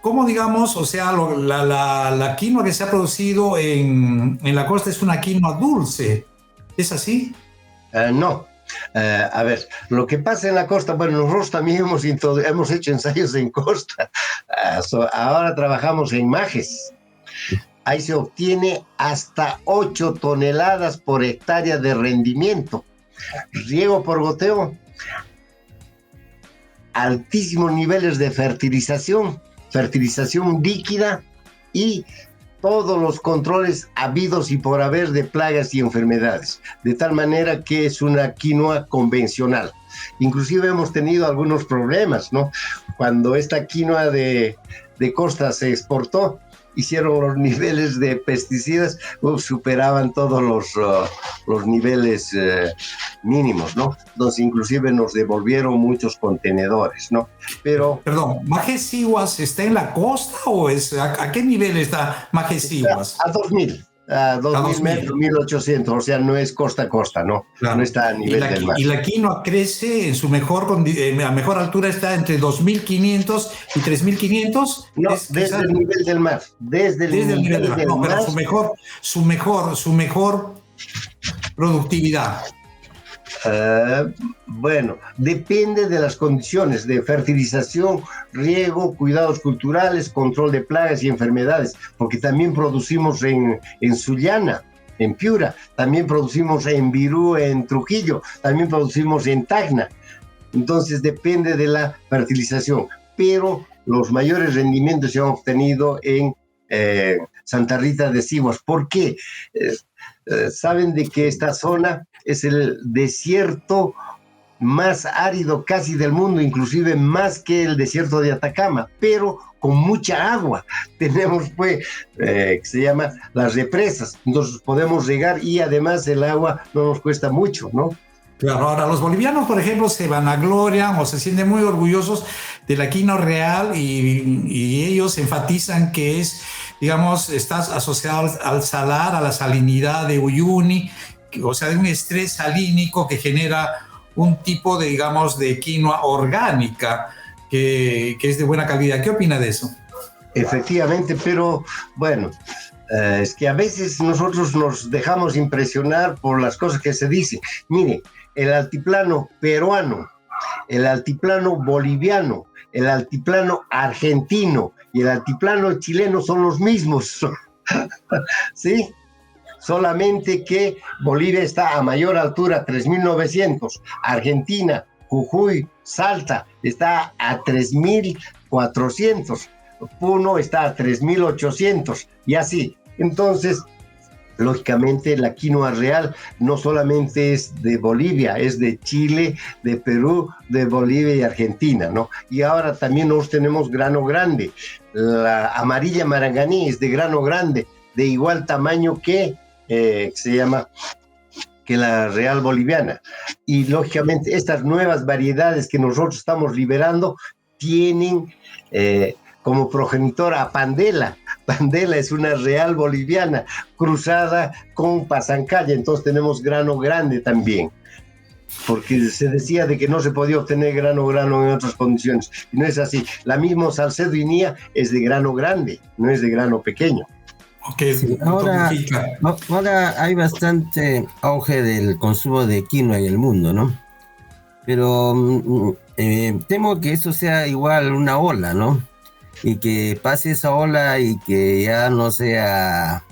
¿cómo, digamos, o sea, la quinoa que se ha producido en la costa es una quinoa dulce? ¿Es así? No, A ver, lo que pasa en la costa, bueno, nosotros también hemos hecho ensayos en costa. Ahora trabajamos en Majes. Ahí se obtiene hasta 8 toneladas por hectárea de rendimiento. Riego por goteo, altísimos niveles de fertilización líquida y todos los controles habidos y por haber de plagas y enfermedades, de tal manera que es una quinoa convencional. Inclusive hemos tenido algunos problemas, ¿no? Cuando esta quinoa de costa se exportó, hicieron los niveles de pesticidas, superaban todos los niveles mínimos, ¿no? Entonces, inclusive nos devolvieron muchos contenedores, ¿no? Pero... Perdón, ¿Majes Sihuas está en la costa o a qué nivel está Majes Sihuas? A 2000. A 2000 metros, 1800, o sea, no es costa a costa, ¿no? Claro. No está a nivel del mar. Y la quinoa crece en su a mejor altura, está entre 2500 y 3500. No, desde el nivel del mar. Desde el nivel del mar. No, pero su mejor productividad. Bueno, depende de las condiciones de fertilización, riego, cuidados culturales, control de plagas y enfermedades, porque también producimos en Sullana, en Piura, también producimos en Virú, en Trujillo, también producimos en Tacna. Entonces depende de la fertilización, pero los mayores rendimientos se han obtenido en Santa Rita de Sihuas. ¿Por qué? Saben de que esta zona es el desierto más árido casi del mundo, inclusive más que el desierto de Atacama, pero con mucha agua. Tenemos pues, que se llama las represas, entonces podemos regar y además el agua no nos cuesta mucho, ¿no? Claro, ahora los bolivianos, por ejemplo, se vanaglorian o se sienten muy orgullosos de la quinoa real y ellos enfatizan que es, digamos, estás asociado al salar, a la salinidad de Uyuni, o sea, de un estrés salínico que genera un tipo de, digamos, de quinoa orgánica que es de buena calidad. ¿Qué opina de eso? Efectivamente, pero bueno, es que a veces nosotros nos dejamos impresionar por las cosas que se dicen. Mire, el altiplano peruano, el altiplano boliviano, el altiplano argentino y el altiplano chileno son los mismos, ¿sí? Solamente que Bolivia está a mayor altura, 3.900, Argentina, Jujuy, Salta, está a 3.400, Puno está a 3.800 y así. Entonces, lógicamente la quinoa real no solamente es de Bolivia, es de Chile, de Perú, de Bolivia y Argentina, ¿no? Y ahora también nosotros tenemos grano grande. La amarilla maranganí es de grano grande, de igual tamaño que se llama que la real boliviana. Y lógicamente estas nuevas variedades que nosotros estamos liberando tienen como progenitor a Pandela. Pandela es una real boliviana cruzada con Pasancaya, entonces tenemos grano grande también, porque se decía de que no se podía obtener grano en otras condiciones, y no es así. La misma Salcedo y Nia es de grano grande, no es de grano pequeño. Okay, sí, ahora hay bastante auge del consumo de quinoa en el mundo, ¿no? Pero temo que eso sea igual una ola, ¿no? Y que pase esa ola y que ya no sea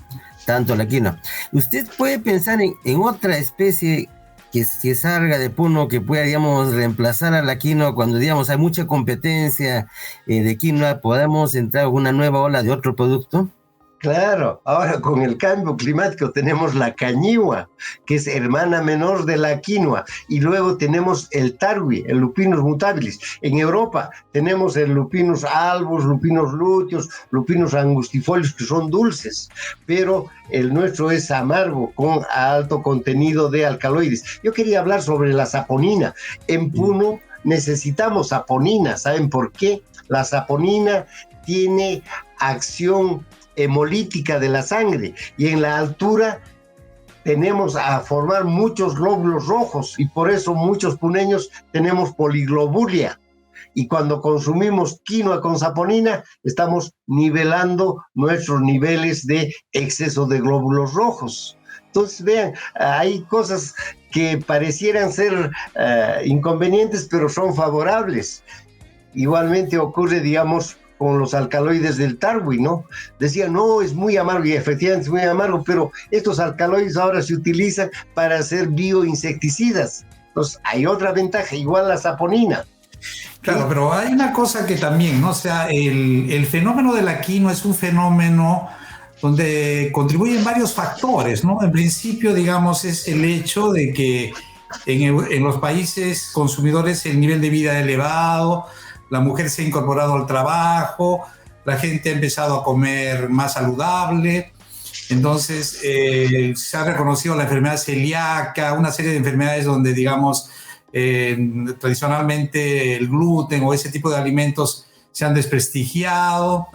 tanto la quinoa. ¿Usted puede pensar en otra especie que salga de Puno que pueda, digamos, reemplazar a la quinoa cuando, digamos, hay mucha competencia de quinoa? ¿Podemos entrar en una nueva ola de otro producto? Claro, ahora con el cambio climático tenemos la cañihua, que es hermana menor de la quinoa, y luego tenemos el tarwi, el Lupinus mutabilis. En Europa tenemos el Lupinus albus, Lupinus luteus, Lupinus angustifolius, que son dulces, pero el nuestro es amargo, con alto contenido de alcaloides. Yo quería hablar sobre la saponina. En Puno necesitamos saponina, ¿saben por qué? La saponina tiene acción hemolítica de la sangre y en la altura tenemos a formar muchos glóbulos rojos y por eso muchos puneños tenemos poliglobulia, y cuando consumimos quinoa con saponina estamos nivelando nuestros niveles de exceso de glóbulos rojos. Entonces, vean, hay cosas que parecieran ser inconvenientes, pero son favorables. Igualmente ocurre, digamos, con los alcaloides del Tarwi, ¿no? Decían, no, es muy amargo, y efectivamente es muy amargo, pero estos alcaloides ahora se utilizan para hacer bioinsecticidas. Entonces, hay otra ventaja, igual la saponina. Claro, pero hay una cosa que también, ¿no? O sea, el fenómeno de la quinoa es un fenómeno donde contribuyen varios factores, ¿no? En principio, digamos, es el hecho de que en los países consumidores el nivel de vida elevado, la mujer se ha incorporado al trabajo, la gente ha empezado a comer más saludable, entonces se ha reconocido la enfermedad celíaca, una serie de enfermedades donde, digamos, tradicionalmente el gluten o ese tipo de alimentos se han desprestigiado.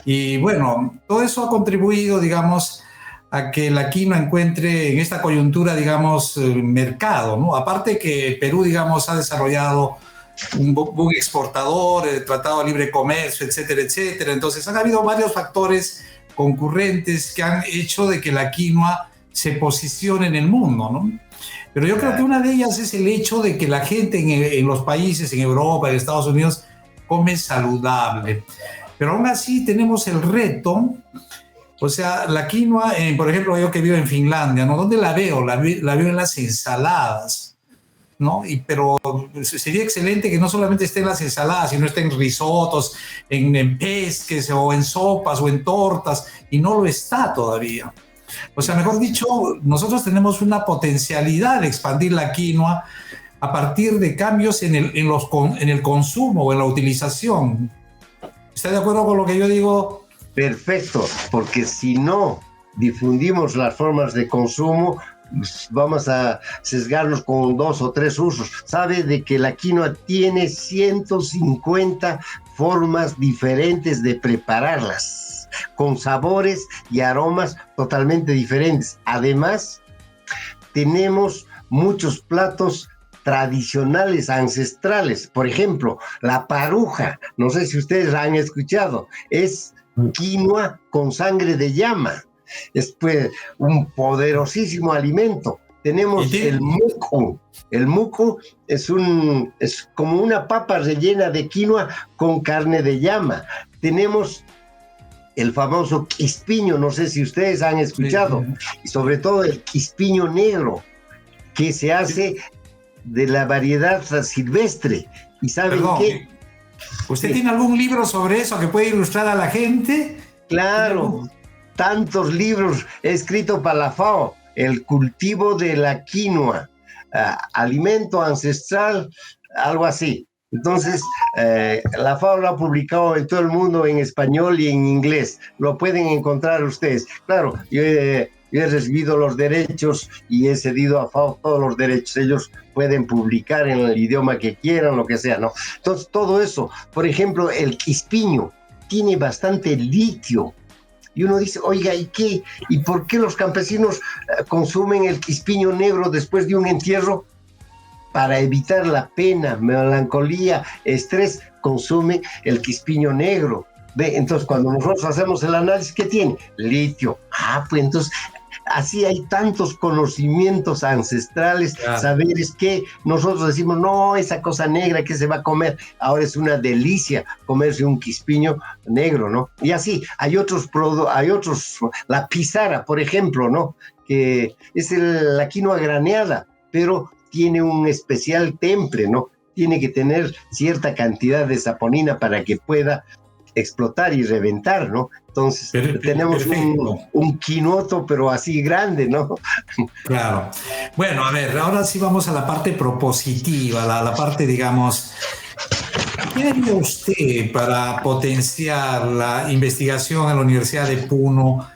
Y bueno, todo eso ha contribuido, digamos, a que la quinoa encuentre en esta coyuntura, digamos, mercado, ¿no? Aparte que Perú, digamos, ha desarrollado un buen exportador, el Tratado de Libre Comercio, etcétera, etcétera. Entonces han habido varios factores concurrentes que han hecho de que la quinoa se posicione en el mundo, ¿no? Pero yo creo que una de ellas es el hecho de que la gente en los países, en Europa, en Estados Unidos, come saludable. Pero aún así tenemos el reto, o sea, la quinoa, por ejemplo, yo que vivo en Finlandia, ¿no? ¿Dónde la veo? La veo en las ensaladas, ¿no? Pero sería excelente que no solamente esté en las ensaladas, sino esté en risotos, en pesques, o en sopas, o en tortas, y no lo está todavía. O sea, mejor dicho, nosotros tenemos una potencialidad de expandir la quinoa a partir de cambios en el consumo o en la utilización. ¿Está de acuerdo con lo que yo digo? Perfecto, porque si no difundimos las formas de consumo, vamos a sesgarnos con 2 o 3 usos. Sabe de que la quinoa tiene 150 formas diferentes de prepararlas, con sabores y aromas totalmente diferentes. Además, tenemos muchos platos tradicionales, ancestrales. Por ejemplo, la paruja, no sé si ustedes la han escuchado, es quinoa con sangre de llama. Es pues un poderosísimo alimento. Tenemos el muku. El muku es como una papa rellena de quinoa con carne de llama. Tenemos el famoso quispiño, no sé si ustedes han escuchado, y sobre todo el quispiño negro, que se hace de la variedad silvestre. ¿Y saben qué? ¿Usted tiene algún libro sobre eso que puede ilustrar a la gente? Claro, tantos libros he escrito para la FAO. El cultivo de la quinoa, alimento ancestral, algo así. Entonces, la FAO lo ha publicado en todo el mundo en español y en inglés. Lo pueden encontrar ustedes. Claro, yo he recibido los derechos y he cedido a FAO todos los derechos. Ellos pueden publicar en el idioma que quieran, lo que sea, ¿no? Entonces, todo eso. Por ejemplo, el quispiño tiene bastante litio. Y uno dice, oiga, ¿y qué? ¿Y por qué los campesinos consumen el quispiño negro después de un entierro? Para evitar la pena, melancolía, estrés, consumen el quispiño negro. ¿Ve? Entonces, cuando nosotros hacemos el análisis, ¿qué tiene? Litio. Pues entonces, así hay tantos conocimientos ancestrales, claro. Saberes que nosotros decimos, no, esa cosa negra que se va a comer, ahora es una delicia comerse un quispiño negro, ¿no? Y así, hay otros, la pizarra, por ejemplo, ¿no? Que es la quinoa graneada, pero tiene un especial temple, ¿no? Tiene que tener cierta cantidad de saponina para que pueda explotar y reventar, ¿no? Entonces, tenemos un quinoto, pero así grande, ¿no? Claro. Bueno, a ver, ahora sí vamos a la parte propositiva, la parte, digamos, ¿qué haría usted para potenciar la investigación en la Universidad de Puno,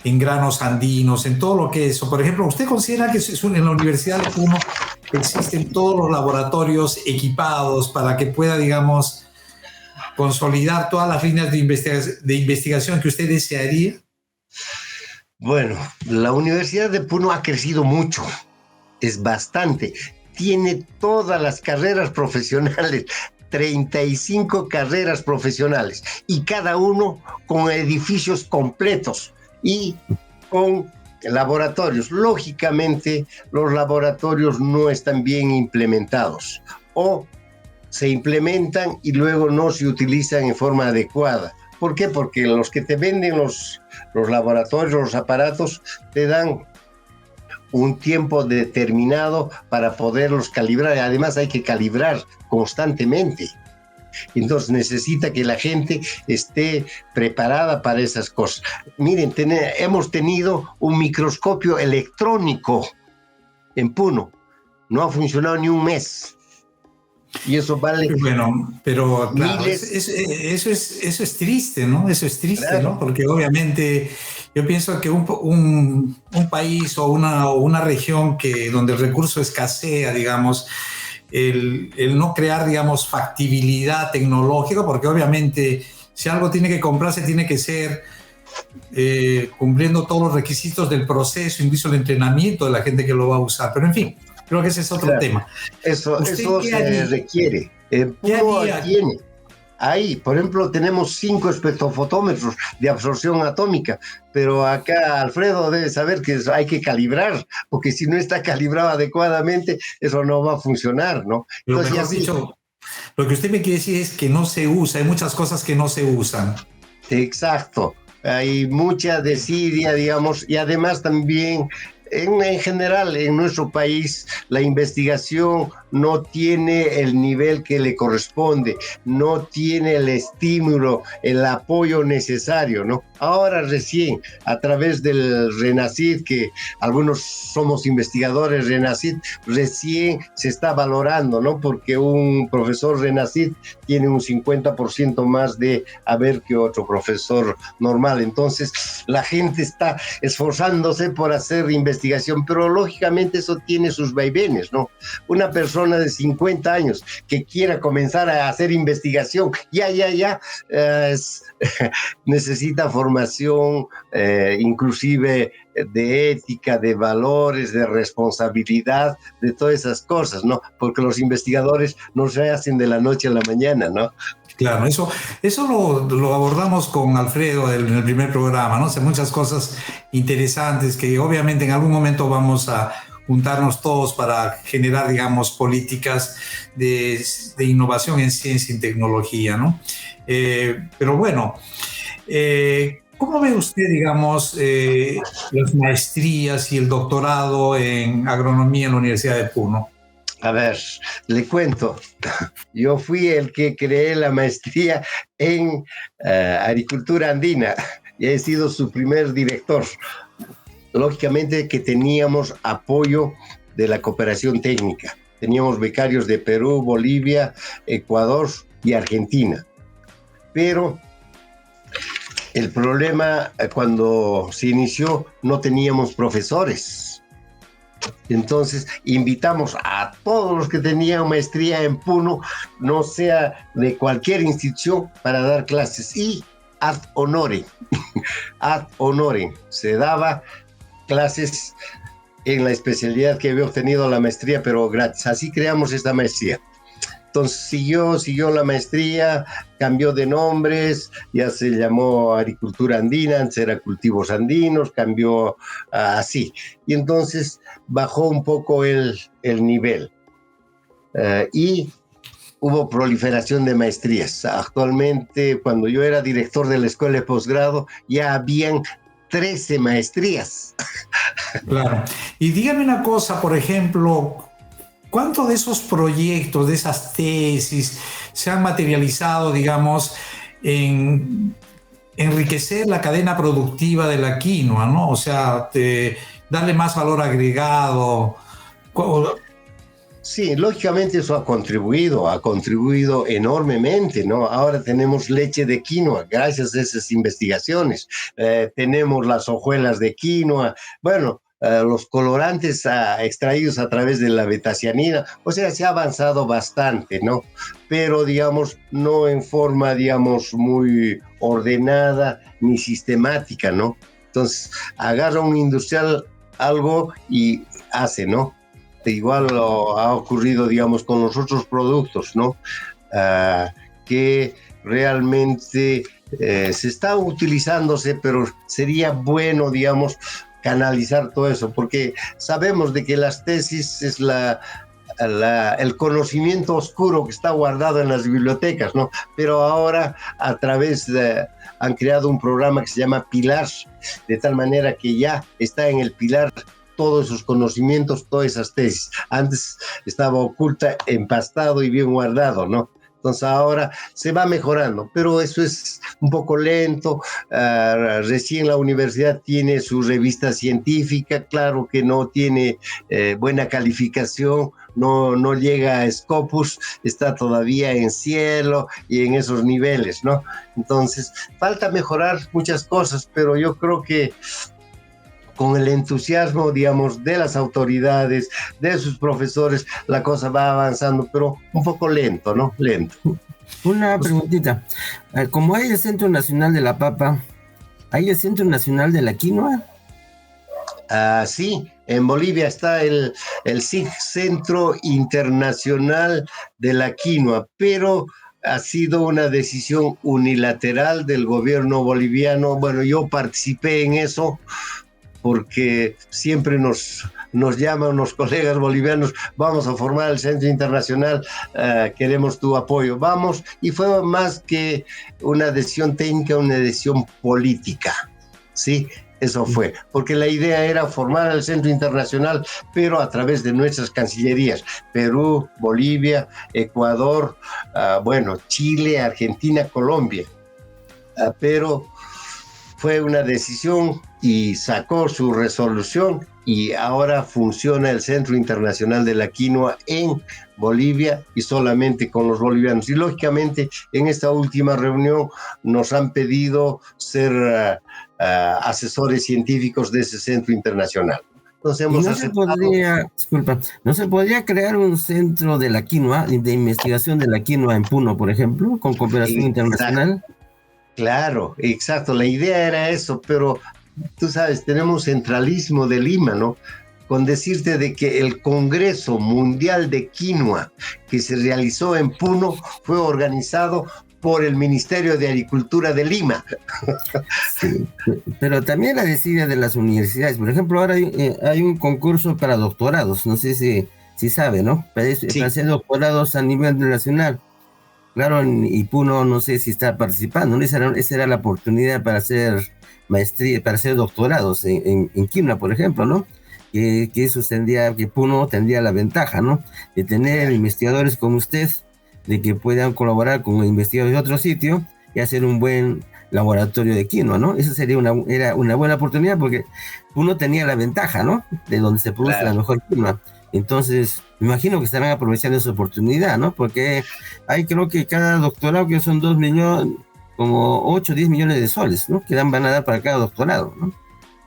en granos andinos, en todo lo que es eso? Por ejemplo, ¿usted considera que en la Universidad de Puno existen todos los laboratorios equipados para que pueda, digamos, consolidar todas las líneas de investigación que usted desearía? Bueno, la Universidad de Puno ha crecido mucho, es bastante, tiene todas las carreras profesionales, 35 carreras profesionales, y cada uno con edificios completos y con laboratorios. Lógicamente, los laboratorios no están bien implementados o se implementan y luego no se utilizan en forma adecuada. ¿Por qué? Porque los que te venden los laboratorios, los aparatos, te dan un tiempo determinado para poderlos calibrar. Además, hay que calibrar constantemente. Entonces necesita que la gente esté preparada para esas cosas. Miren, hemos tenido un microscopio electrónico en Puno. No ha funcionado ni un mes. Y eso vale. Bueno, pero claro, miles. Eso es triste, ¿no? Eso es triste, Claro. ¿no? Porque obviamente yo pienso que un país o una región donde el recurso escasea, digamos, el no crear, digamos, factibilidad tecnológica, porque obviamente si algo tiene que comprarse, tiene que ser cumpliendo todos los requisitos del proceso, incluso el entrenamiento de la gente que lo va a usar. Pero en fin, creo que ese es otro tema. Eso se requiere. Puno tiene. Ahí, por ejemplo, tenemos 5 espectrofotómetros de absorción atómica, pero acá Alfredo debe saber que hay que calibrar, porque si no está calibrado adecuadamente, eso no va a funcionar, ¿no? Pero entonces, mejor dicho, lo que usted me quiere decir es que no se usa, hay muchas cosas que no se usan. Exacto, hay mucha desidia, digamos, y además también en general en nuestro país la investigación no tiene el nivel que le corresponde, no tiene el estímulo, el apoyo necesario, ¿no? Ahora recién, a través del RENACYT, que algunos somos investigadores RENACYT, recién se está valorando, ¿no? Porque un profesor RENACYT tiene un 50% más de haber que otro profesor normal. Entonces, la gente está esforzándose por hacer investigación, pero lógicamente eso tiene sus vaivenes, ¿no? Una persona de 50 años que quiera comenzar a hacer investigación, necesita formación, inclusive de ética, de valores, de responsabilidad, de todas esas cosas, ¿no? Porque los investigadores no se hacen de la noche a la mañana, ¿no? Claro, eso lo abordamos con Alfredo en el primer programa, ¿no? O sea, muchas cosas interesantes que obviamente en algún momento vamos a juntarnos todos para generar, digamos, políticas de innovación en ciencia y tecnología, ¿no? Pero bueno, ¿cómo ve usted, digamos, las maestrías y el doctorado en agronomía en la Universidad de Puno? A ver, le cuento. Yo fui el que creé la maestría en agricultura andina y he sido su primer director. Lógicamente que teníamos apoyo de la cooperación técnica. Teníamos becarios de Perú, Bolivia, Ecuador y Argentina. Pero el problema cuando se inició no teníamos profesores. Entonces invitamos a todos los que tenían maestría en Puno, no sea de cualquier institución, para dar clases. Y ad honorem se daba clases en la especialidad que había obtenido la maestría, pero gratis. Así creamos esta maestría. Entonces siguió la maestría, cambió de nombres, ya se llamó agricultura andina, antes era cultivos andinos, cambió así. Y entonces bajó un poco el nivel. Y hubo proliferación de maestrías. Actualmente, cuando yo era director de la escuela de posgrado, ya habían 13 maestrías. Claro. Y dígame una cosa, por ejemplo, ¿cuántos de esos proyectos, de esas tesis, se han materializado, digamos, en enriquecer la cadena productiva de la quinoa, ¿no? O sea, darle más valor agregado. Sí, lógicamente eso ha contribuido enormemente, ¿no? Ahora tenemos leche de quinoa gracias a esas investigaciones. Tenemos las hojuelas de quinoa, bueno, los colorantes extraídos a través de la betacianina. O sea, se ha avanzado bastante, ¿no? Pero, digamos, no en forma, digamos, muy ordenada ni sistemática, ¿no? Entonces, agarra un industrial algo y hace, ¿no? Igual ha ocurrido, digamos, con los otros productos, ¿no? Que realmente se está utilizándose, pero sería bueno, digamos, canalizar todo eso, porque sabemos de que las tesis es el conocimiento oscuro que está guardado en las bibliotecas, ¿no? Pero ahora han creado un programa que se llama Pilar, de tal manera que ya está en el Pilar todos esos conocimientos, todas esas tesis. Antes estaba oculta, empastado y bien guardado, ¿no? Entonces ahora se va mejorando, pero eso es un poco lento. Recién la universidad tiene su revista científica, claro que no tiene buena calificación, no llega a Scopus, está todavía en Cielo y en esos niveles, ¿no? Entonces falta mejorar muchas cosas, pero yo creo que con el entusiasmo, digamos, de las autoridades, de sus profesores, la cosa va avanzando, pero un poco lento, ¿no? Lento. Una preguntita. Como hay el Centro Nacional de la Papa, ¿hay el Centro Nacional de la Quinoa? Sí, en Bolivia está el SIC, Centro Internacional de la Quinoa, pero ha sido una decisión unilateral del gobierno boliviano. Bueno, yo participé en eso, porque siempre nos llaman los colegas bolivianos, vamos a formar el Centro Internacional, queremos tu apoyo, vamos, y fue más que una decisión técnica, una decisión política, ¿sí? Eso fue, porque la idea era formar el Centro Internacional, pero a través de nuestras cancillerías, Perú, Bolivia, Ecuador, Chile, Argentina, Colombia, pero fue una decisión y sacó su resolución y ahora funciona el Centro Internacional de la Quinoa en Bolivia y solamente con los bolivianos. Y lógicamente en esta última reunión nos han pedido ser asesores científicos de ese Centro Internacional. Entonces hemos ¿no se podría crear un centro de la quinoa, de investigación de la quinoa en Puno, por ejemplo, con cooperación internacional? Claro, exacto, la idea era eso, pero tú sabes, tenemos centralismo de Lima, ¿no? Con decirte de que el Congreso Mundial de Quinoa que se realizó en Puno fue organizado por el Ministerio de Agricultura de Lima. Sí, pero también la decisión de las universidades. Por ejemplo, ahora hay un concurso para doctorados, no sé si sabe, ¿no? Para hacer doctorados a nivel nacional. Claro, y Puno no sé si está participando, ¿no? Esa era la oportunidad para hacer maestría, para hacer doctorados en quinoa, por ejemplo, ¿no? Que Puno tendría la ventaja, ¿no? De tener investigadores como usted, de que puedan colaborar con investigadores de otro sitio y hacer un buen laboratorio de quinoa, ¿no? Esa era una buena oportunidad porque Puno tenía la ventaja, ¿no? De donde se produce la mejor quinoa. Entonces, me imagino que estarán aprovechando esa oportunidad, ¿no? Porque hay, creo que cada doctorado, que son 2 millones, como 8 o 10 millones de soles, ¿no? Que van a dar para cada doctorado, ¿no?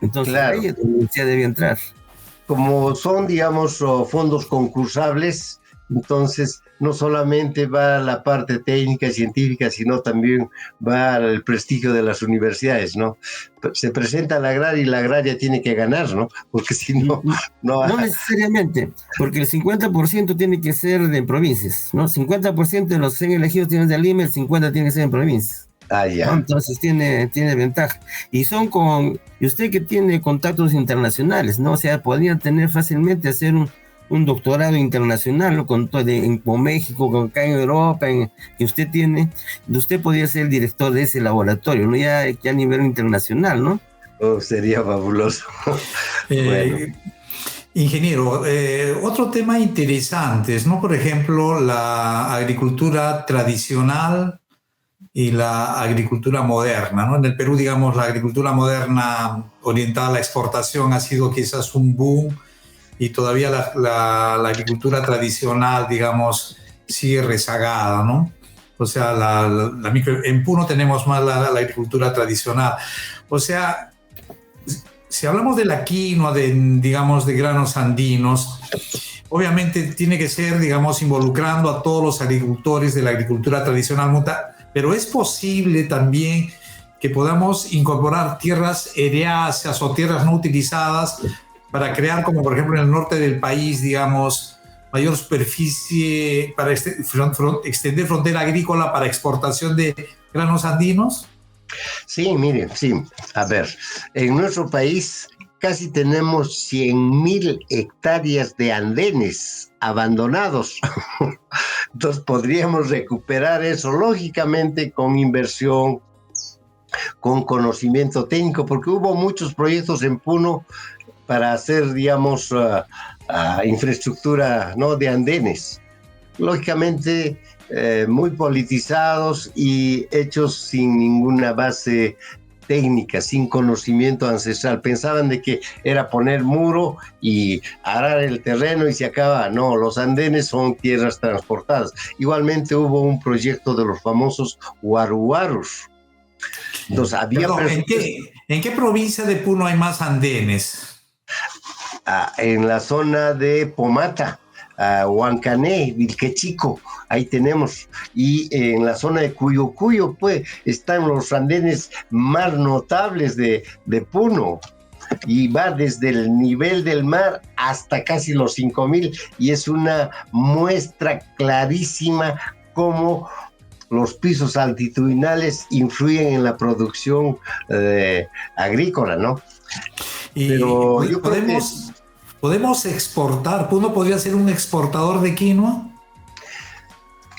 Entonces, ahí la universidad debe entrar. Como son, digamos, fondos concursables, entonces no solamente va la parte técnica y científica, sino también va el prestigio de las universidades, ¿no? Se presenta la agraria y la agraria tiene que ganar, ¿no? Porque si no... No necesariamente, porque el 50% tiene que ser de provincias, ¿no? 50% de los 100 elegidos tienen de Lima, el 50% tiene que ser en provincias. Ya. ¿No? Entonces tiene ventaja. Y usted que tiene contactos internacionales, ¿no? O sea, podría tener fácilmente hacer un doctorado internacional, ¿no? Con México, con acá en Europa, que usted tiene, usted podría ser el director de ese laboratorio, ¿no? Ya a nivel internacional, ¿no? Sería fabuloso. Bueno. Ingeniero, otro tema interesante es, ¿no? Por ejemplo, la agricultura tradicional y la agricultura moderna, ¿no? En el Perú, digamos, la agricultura moderna orientada a la exportación ha sido quizás un boom, y todavía la agricultura tradicional, digamos, sigue rezagada, ¿no? O sea, en Puno tenemos más la agricultura tradicional. O sea, si hablamos de la quinoa, digamos, de granos andinos, obviamente tiene que ser, digamos, involucrando a todos los agricultores de la agricultura tradicional, pero es posible también que podamos incorporar tierras hereáceas o tierras no utilizadas para crear, como por ejemplo en el norte del país, digamos, mayor superficie para extender frontera agrícola para exportación de granos andinos? Sí, mire, sí. A ver, en nuestro país casi tenemos 100,000 hectáreas de andenes abandonados. Entonces podríamos recuperar eso, lógicamente, con inversión, con conocimiento técnico, porque hubo muchos proyectos en Puno para hacer, digamos, infraestructura, ¿no?, de andenes. Lógicamente, muy politizados y hechos sin ninguna base técnica, sin conocimiento ancestral. Pensaban de que era poner muro y arar el terreno y se acaba. No, los andenes son tierras transportadas. Igualmente hubo un proyecto de los famosos huaruhuarus. Entonces, había ¿en qué provincia de Puno hay más andenes? En la zona de Pomata, Huancané, Vilquechico, ahí tenemos. Y en la zona de Cuyo, pues, están los andenes más notables de Puno. Y va desde el nivel del mar hasta casi los 5,000. Y es una muestra clarísima cómo los pisos altitudinales influyen en la producción agrícola, ¿no? Pero yo ¿podemos exportar? ¿Puno podría ser un exportador de quinoa?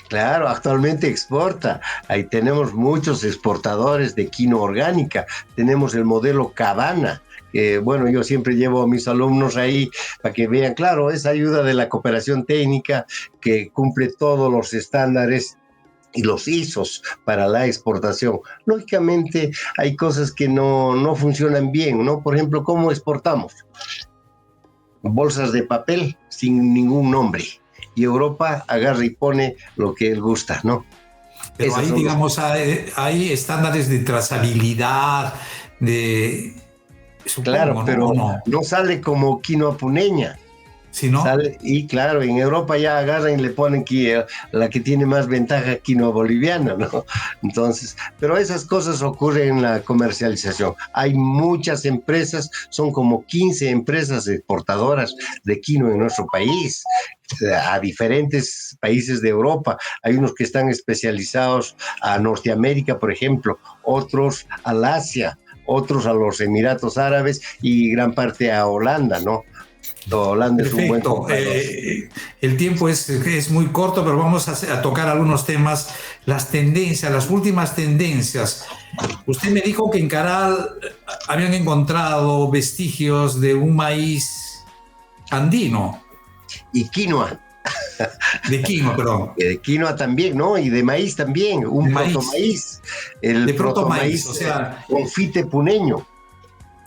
Claro, actualmente exporta. Ahí tenemos muchos exportadores de quinoa orgánica. Tenemos el modelo Cabana, que bueno, yo siempre llevo a mis alumnos ahí para que vean, claro, es ayuda de la cooperación técnica que cumple todos los estándares y los ISOs para la exportación. Lógicamente hay cosas que no funcionan bien, ¿no? Por ejemplo, ¿cómo exportamos? Bolsas de papel sin ningún nombre. Y Europa agarra y pone lo que él gusta, ¿no? Pero ahí, digamos, hay estándares de trazabilidad, supongo, claro, pero no sale como quinoa puneña. ¿Sí, no? Y claro, en Europa ya agarran y le ponen que la que tiene más ventaja quinoa boliviana, ¿no? Entonces, pero esas cosas ocurren en la comercialización. Hay muchas empresas, son como 15 empresas exportadoras de quinoa en nuestro país, a diferentes países de Europa. Hay unos que están especializados a Norteamérica, por ejemplo, otros al Asia, otros a los Emiratos Árabes y gran parte a Holanda, ¿no? Holanda. Perfecto. Es un buen comprador. El tiempo es muy corto, pero vamos a tocar algunos temas, las tendencias, las últimas tendencias. Usted me dijo que en Caral habían encontrado vestigios de un maíz andino. Y quinoa. De quinoa, perdón. De quinoa también, ¿no? Y de maíz también, un protomaíz. El protomaíz, o sea, confite puneño.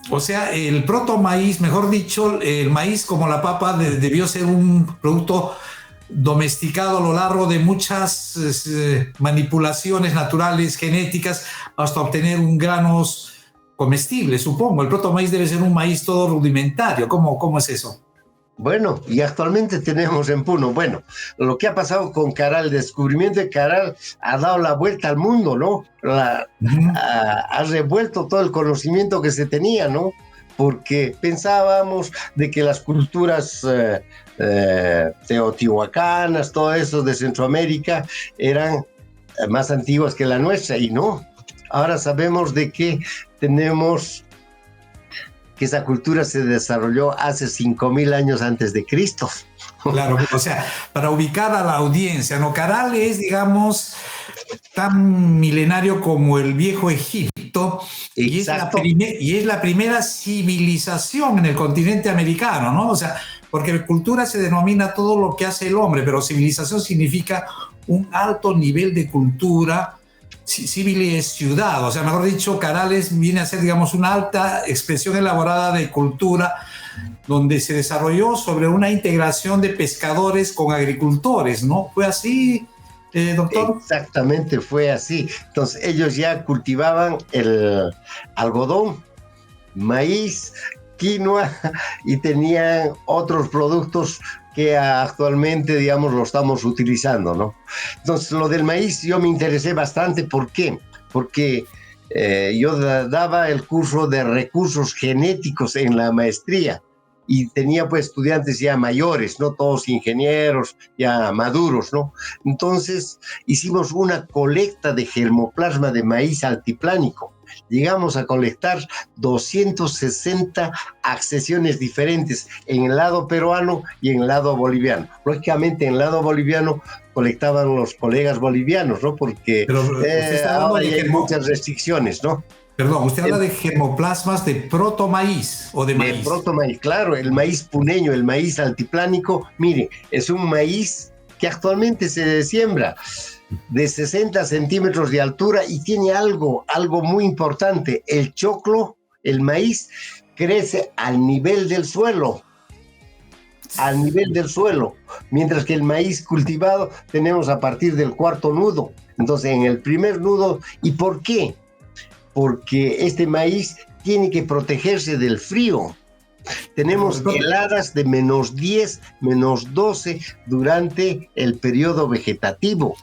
O sea, el protomaíz, mejor dicho, el maíz como la papa debió ser un producto domesticado a lo largo de muchas manipulaciones naturales, genéticas, hasta obtener un granos comestibles, supongo. El protomaíz debe ser un maíz todo rudimentario. ¿Cómo es eso? Bueno, y actualmente tenemos en Puno, bueno, lo que ha pasado con Caral, el descubrimiento de Caral ha dado la vuelta al mundo, ¿no? Ha revuelto todo el conocimiento que se tenía, ¿no? Porque pensábamos de que las culturas teotihuacanas, todo eso de Centroamérica, eran más antiguas que la nuestra, y no. Ahora sabemos de que tenemos que esa cultura se desarrolló hace 5,000 años antes de Cristo. Claro, o sea, para ubicar a la audiencia, ¿no? Caral es, digamos, tan milenario como el viejo Egipto. Exacto. Y es la primera civilización en el continente americano, ¿no? O sea, porque cultura se denomina todo lo que hace el hombre, pero civilización significa un alto nivel de cultura. Civil es ciudad, o sea, mejor dicho, Carales viene a ser, digamos, una alta expresión elaborada de cultura donde se desarrolló sobre una integración de pescadores con agricultores, ¿no? ¿Fue así, doctor? Exactamente, fue así. Entonces, ellos ya cultivaban el algodón, maíz, quinoa y tenían otros productos que actualmente, digamos, lo estamos utilizando, ¿no? Entonces, lo del maíz yo me interesé bastante. ¿Por qué? Porque yo daba el curso de recursos genéticos en la maestría y tenía pues estudiantes ya mayores, no todos ingenieros, ya maduros, ¿no? Entonces hicimos una colecta de germoplasma de maíz altiplánico llegamos a colectar 260 accesiones diferentes en el lado peruano y en el lado boliviano. Lógicamente, en el lado boliviano colectaban los colegas bolivianos, ¿no? Porque ahora ya hay muchas restricciones, ¿no? Perdón, usted habla de germoplasmas de protomaíz o de maíz. De protomaíz, claro, el maíz puneño, el maíz altiplánico, mire, es un maíz que actualmente se siembra de 60 centímetros de altura y tiene algo muy importante. El choclo, el maíz, crece al nivel del suelo. Al nivel del suelo, mientras que el maíz cultivado tenemos a partir del cuarto nudo. Entonces, en el primer nudo, ¿y por qué? Porque este maíz tiene que protegerse del frío. Tenemos heladas de -10, -12 durante el periodo vegetativo.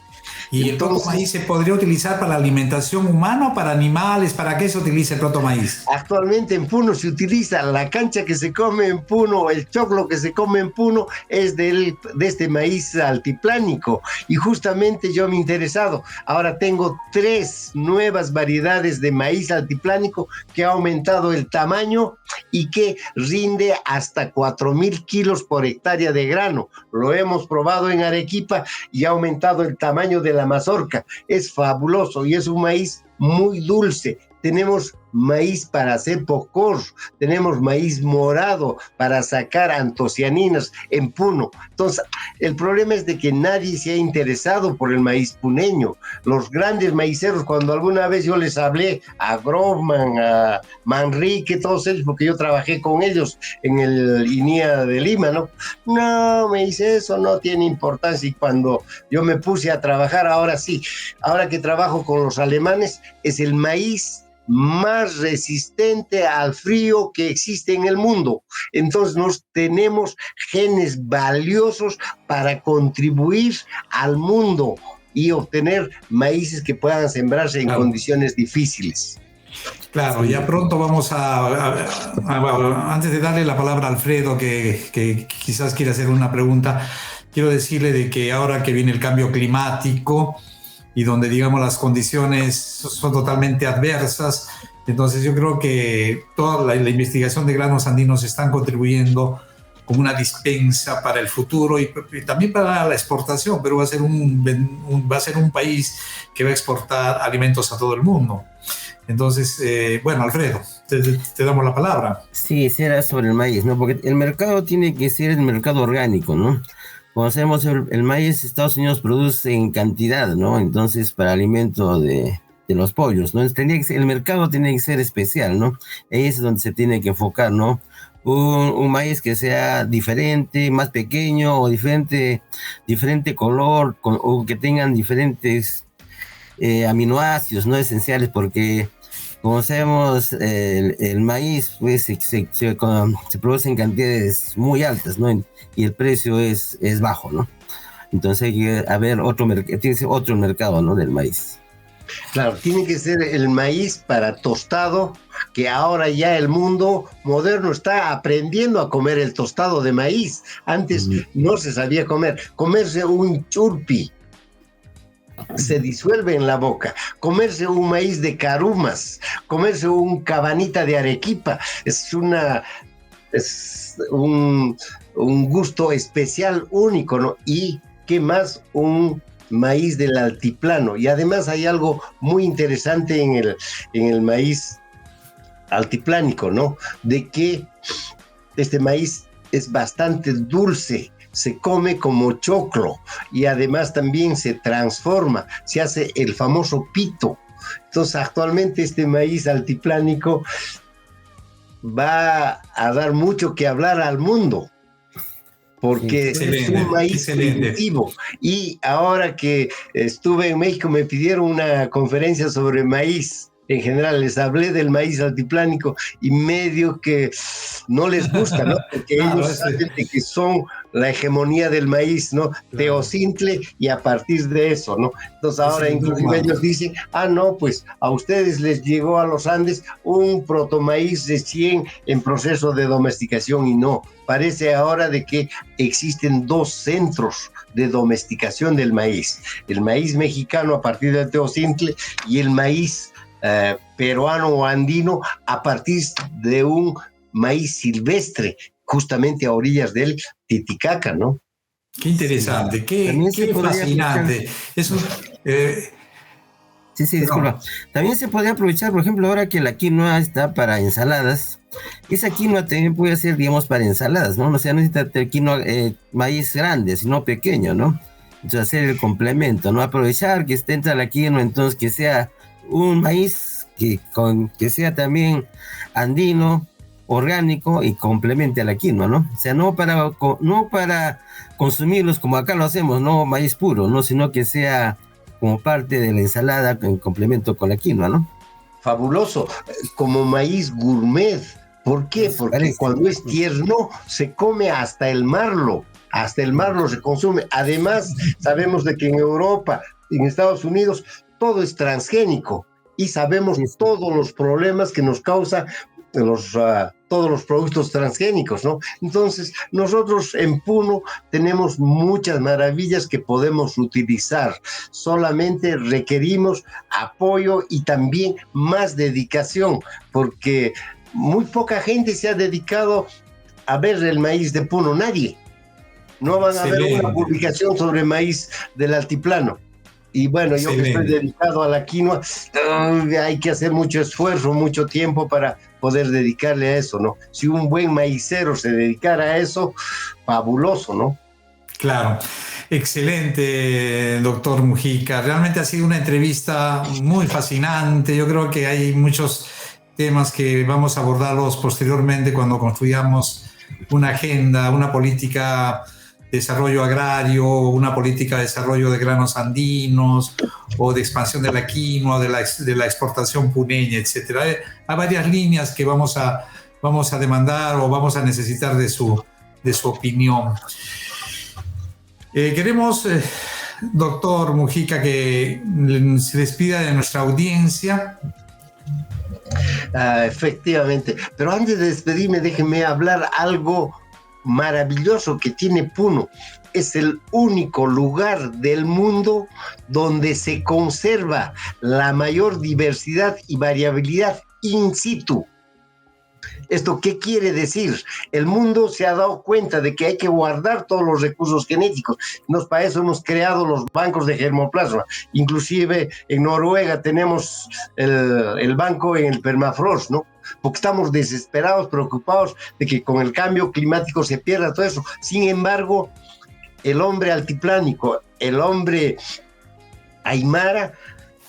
¿Y el protomaíz se podría utilizar para la alimentación humana o para animales? ¿Para qué se utiliza el protomaíz? Actualmente en Puno se utiliza la cancha que se come en Puno, el choclo que se come en Puno es de este maíz altiplánico. Y justamente yo me he interesado. Ahora tengo 3 nuevas variedades de maíz altiplánico que ha aumentado el tamaño y que rinde hasta 4,000 kilos por hectárea de grano. Lo hemos probado en Arequipa y ha aumentado el tamaño de la mazorca. Es fabuloso y es un maíz muy dulce. Tenemos maíz para hacer pocor, tenemos maíz morado para sacar antocianinas en Puno. Entonces, el problema es de que nadie se ha interesado por el maíz puneño. Los grandes maiceros, cuando alguna vez yo les hablé a Grossman, a Manrique, todos ellos, porque yo trabajé con ellos en el INIA de Lima, ¿no? No, me dice, eso no tiene importancia. Y cuando yo me puse a trabajar, ahora sí, ahora que trabajo con los alemanes, es el maíz más resistente al frío que existe en el mundo. Entonces nos tenemos genes valiosos para contribuir al mundo y obtener maíces que puedan sembrarse en condiciones difíciles. Claro, ya pronto vamos antes de darle la palabra a Alfredo, que quizás quiera hacer una pregunta, quiero decirle de que ahora que viene el cambio climático, y donde, digamos, las condiciones son totalmente adversas. Entonces yo creo que toda la investigación de granos andinos están contribuyendo como una dispensa para el futuro y también para la exportación. Pero va a ser un país que va a exportar alimentos a todo el mundo. Entonces, bueno, Alfredo, te damos la palabra. Sí, era sobre el maíz, ¿no? Porque el mercado tiene que ser el mercado orgánico, ¿no? Como sabemos, el maíz Estados Unidos produce en cantidad, ¿no? Entonces, para alimento de los pollos, ¿no? El mercado tiene que ser especial, ¿no? Ahí es donde se tiene que enfocar, ¿no? Un maíz que sea diferente, más pequeño o diferente color, o que tengan diferentes aminoácidos, ¿no? Esenciales, porque como sabemos, el maíz pues, se produce en cantidades muy altas, ¿no? Y el precio es bajo, ¿no? Entonces hay que haber tiene que ser otro mercado, ¿no? Del maíz. Claro, tiene que ser el maíz para tostado, que ahora ya el mundo moderno está aprendiendo a comer el tostado de maíz. Antes no se sabía comerse un churpi se disuelve en la boca, comerse un maíz de Carumas, comerse un cabanita de Arequipa, es un gusto especial, único, ¿no? Y qué más, un maíz del altiplano. Y además hay algo muy interesante en el maíz altiplánico, ¿no? De que este maíz es bastante dulce, se come como choclo y además también se transforma, se hace el famoso pito. Entonces actualmente este maíz altiplánico va a dar mucho que hablar al mundo, porque es un maíz primitivo. Y ahora que estuve en México me pidieron una conferencia sobre maíz. En general les hablé del maíz altiplánico y medio que no les gusta, ¿no? Porque ellos saben de que son la hegemonía del maíz, ¿no? Teocintle, y a partir de eso, ¿no? Entonces ahora inclusive ellos dicen, no, pues a ustedes les llegó a los Andes un protomaíz recién en proceso de domesticación, y no, parece ahora de que existen 2 centros de domesticación del maíz. El maíz mexicano a partir del teocintle y el maíz peruano o andino a partir de un maíz silvestre, justamente a orillas del Titicaca, ¿no? Qué interesante, qué fascinante. Es un, disculpa. También se podría aprovechar, por ejemplo, ahora que la quinoa está para ensaladas, esa quinoa también puede ser, digamos, para ensaladas, ¿no? O sea, no necesita quinoa, maíz grande, sino pequeño, ¿no? Entonces hacer el complemento, ¿no? Aprovechar que esté entre la quinoa, entonces que sea un maíz que sea también andino, orgánico y complemente a la quinoa, ¿no? O sea, no para consumirlos como acá lo hacemos, no maíz puro, ¿no? Sino que sea como parte de la ensalada en complemento con la quinoa, ¿no? Fabuloso, como maíz gourmet. ¿Por qué? Porque cuando es tierno se come hasta el marlo se consume. Además, sabemos de que en Europa, en Estados Unidos, todo es transgénico y sabemos todos los problemas que nos causa todos los productos transgénicos, ¿no? Entonces, nosotros en Puno tenemos muchas maravillas que podemos utilizar. Solamente requerimos apoyo y también más dedicación, porque muy poca gente se ha dedicado a ver el maíz de Puno, nadie. No van a ver una publicación sobre maíz del altiplano. Y bueno, yo que estoy dedicado a la quinoa, hay que hacer mucho esfuerzo, mucho tiempo para poder dedicarle a eso, ¿no? Si un buen maicero se dedicara a eso, fabuloso, ¿no? Claro. Excelente, doctor Mujica. Realmente ha sido una entrevista muy fascinante. Yo creo que hay muchos temas que vamos a abordarlos posteriormente cuando construyamos una agenda, una política de desarrollo agrario, una política de desarrollo de granos andinos o de expansión de la quinoa, de la exportación puneña, etc. Hay varias líneas que vamos a demandar o vamos a necesitar de su opinión. Queremos, doctor Mujica, que se despida de nuestra audiencia. Efectivamente, pero antes de despedirme, déjenme hablar algo maravilloso que tiene Puno. Es el único lugar del mundo donde se conserva la mayor diversidad y variabilidad in situ. ¿Esto qué quiere decir? El mundo se ha dado cuenta de que hay que guardar todos los recursos genéticos. Para eso hemos creado los bancos de germoplasma. Inclusive en Noruega tenemos el banco en el permafrost, ¿no? Porque estamos desesperados, preocupados de que con el cambio climático se pierda todo eso. Sin embargo, el hombre altiplánico, el hombre aymara,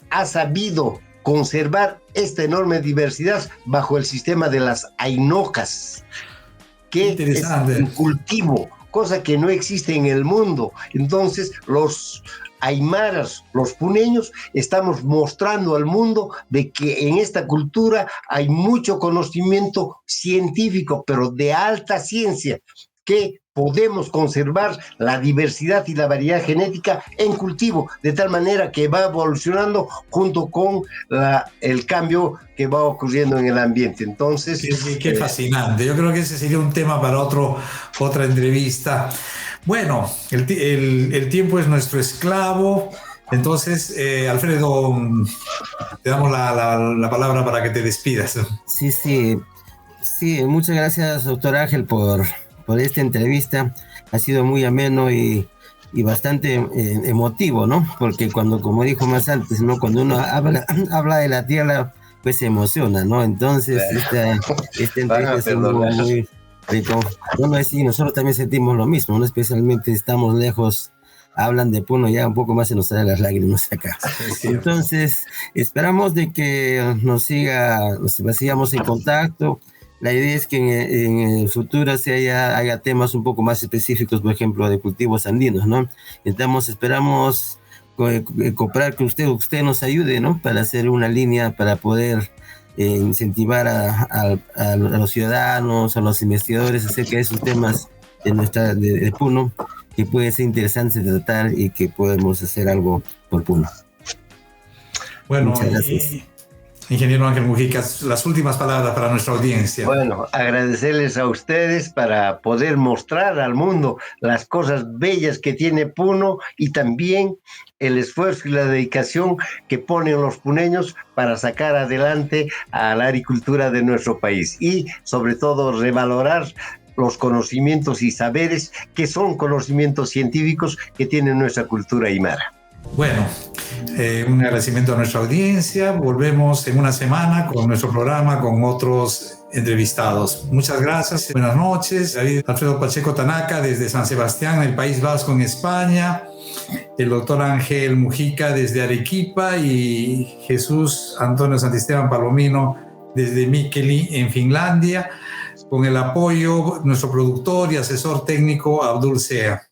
ha sabido conservar esta enorme diversidad bajo el sistema de las ainocas, que es un cultivo, cosa que no existe en el mundo. Entonces, los aymaras, los puneños, estamos mostrando al mundo de que en esta cultura hay mucho conocimiento científico, pero de alta ciencia, que podemos conservar la diversidad y la variedad genética en cultivo, de tal manera que va evolucionando junto con el cambio que va ocurriendo en el ambiente. Entonces, qué fascinante. Yo creo que ese sería un tema para otra entrevista. Bueno, el tiempo es nuestro esclavo. Entonces, Alfredo, te damos la palabra para que te despidas. Sí, muchas gracias, doctor Ángel, por esta entrevista. Ha sido muy ameno y bastante emotivo, ¿no? Porque como dijo más antes, ¿no? Cuando uno habla de la tierra, pues se emociona, ¿no? Entonces, esta entrevista es muy rico. Bueno, sí, nosotros también sentimos lo mismo, ¿no? Especialmente estamos lejos, hablan de Puno, ya un poco más se nos salen las lágrimas acá. Entonces, esperamos de que sigamos en contacto. La idea es que en el futuro haya temas un poco más específicos, por ejemplo, de cultivos andinos, ¿no? Esperamos cooperar que usted nos ayude, ¿no? Para hacer una línea para poder incentivar a los ciudadanos, a los investigadores acerca de esos temas de Puno, que puede ser interesante de tratar y que podemos hacer algo por Puno. Bueno, muchas gracias. Ingeniero Ángel Mujica, las últimas palabras para nuestra audiencia. Bueno, agradecerles a ustedes para poder mostrar al mundo las cosas bellas que tiene Puno y también el esfuerzo y la dedicación que ponen los puneños para sacar adelante a la agricultura de nuestro país y sobre todo revalorar los conocimientos y saberes que son conocimientos científicos que tiene nuestra cultura aymara. Bueno, un agradecimiento a nuestra audiencia. Volvemos en una semana con nuestro programa, con otros entrevistados. Muchas gracias. Buenas noches. David Alfredo Pacheco Tanaka desde San Sebastián, el País Vasco en España. El doctor Ángel Mujica desde Arequipa y Jesús Antonio Santisteban Palomino desde Mikkeli en Finlandia, con el apoyo de nuestro productor y asesor técnico Abdul Sea.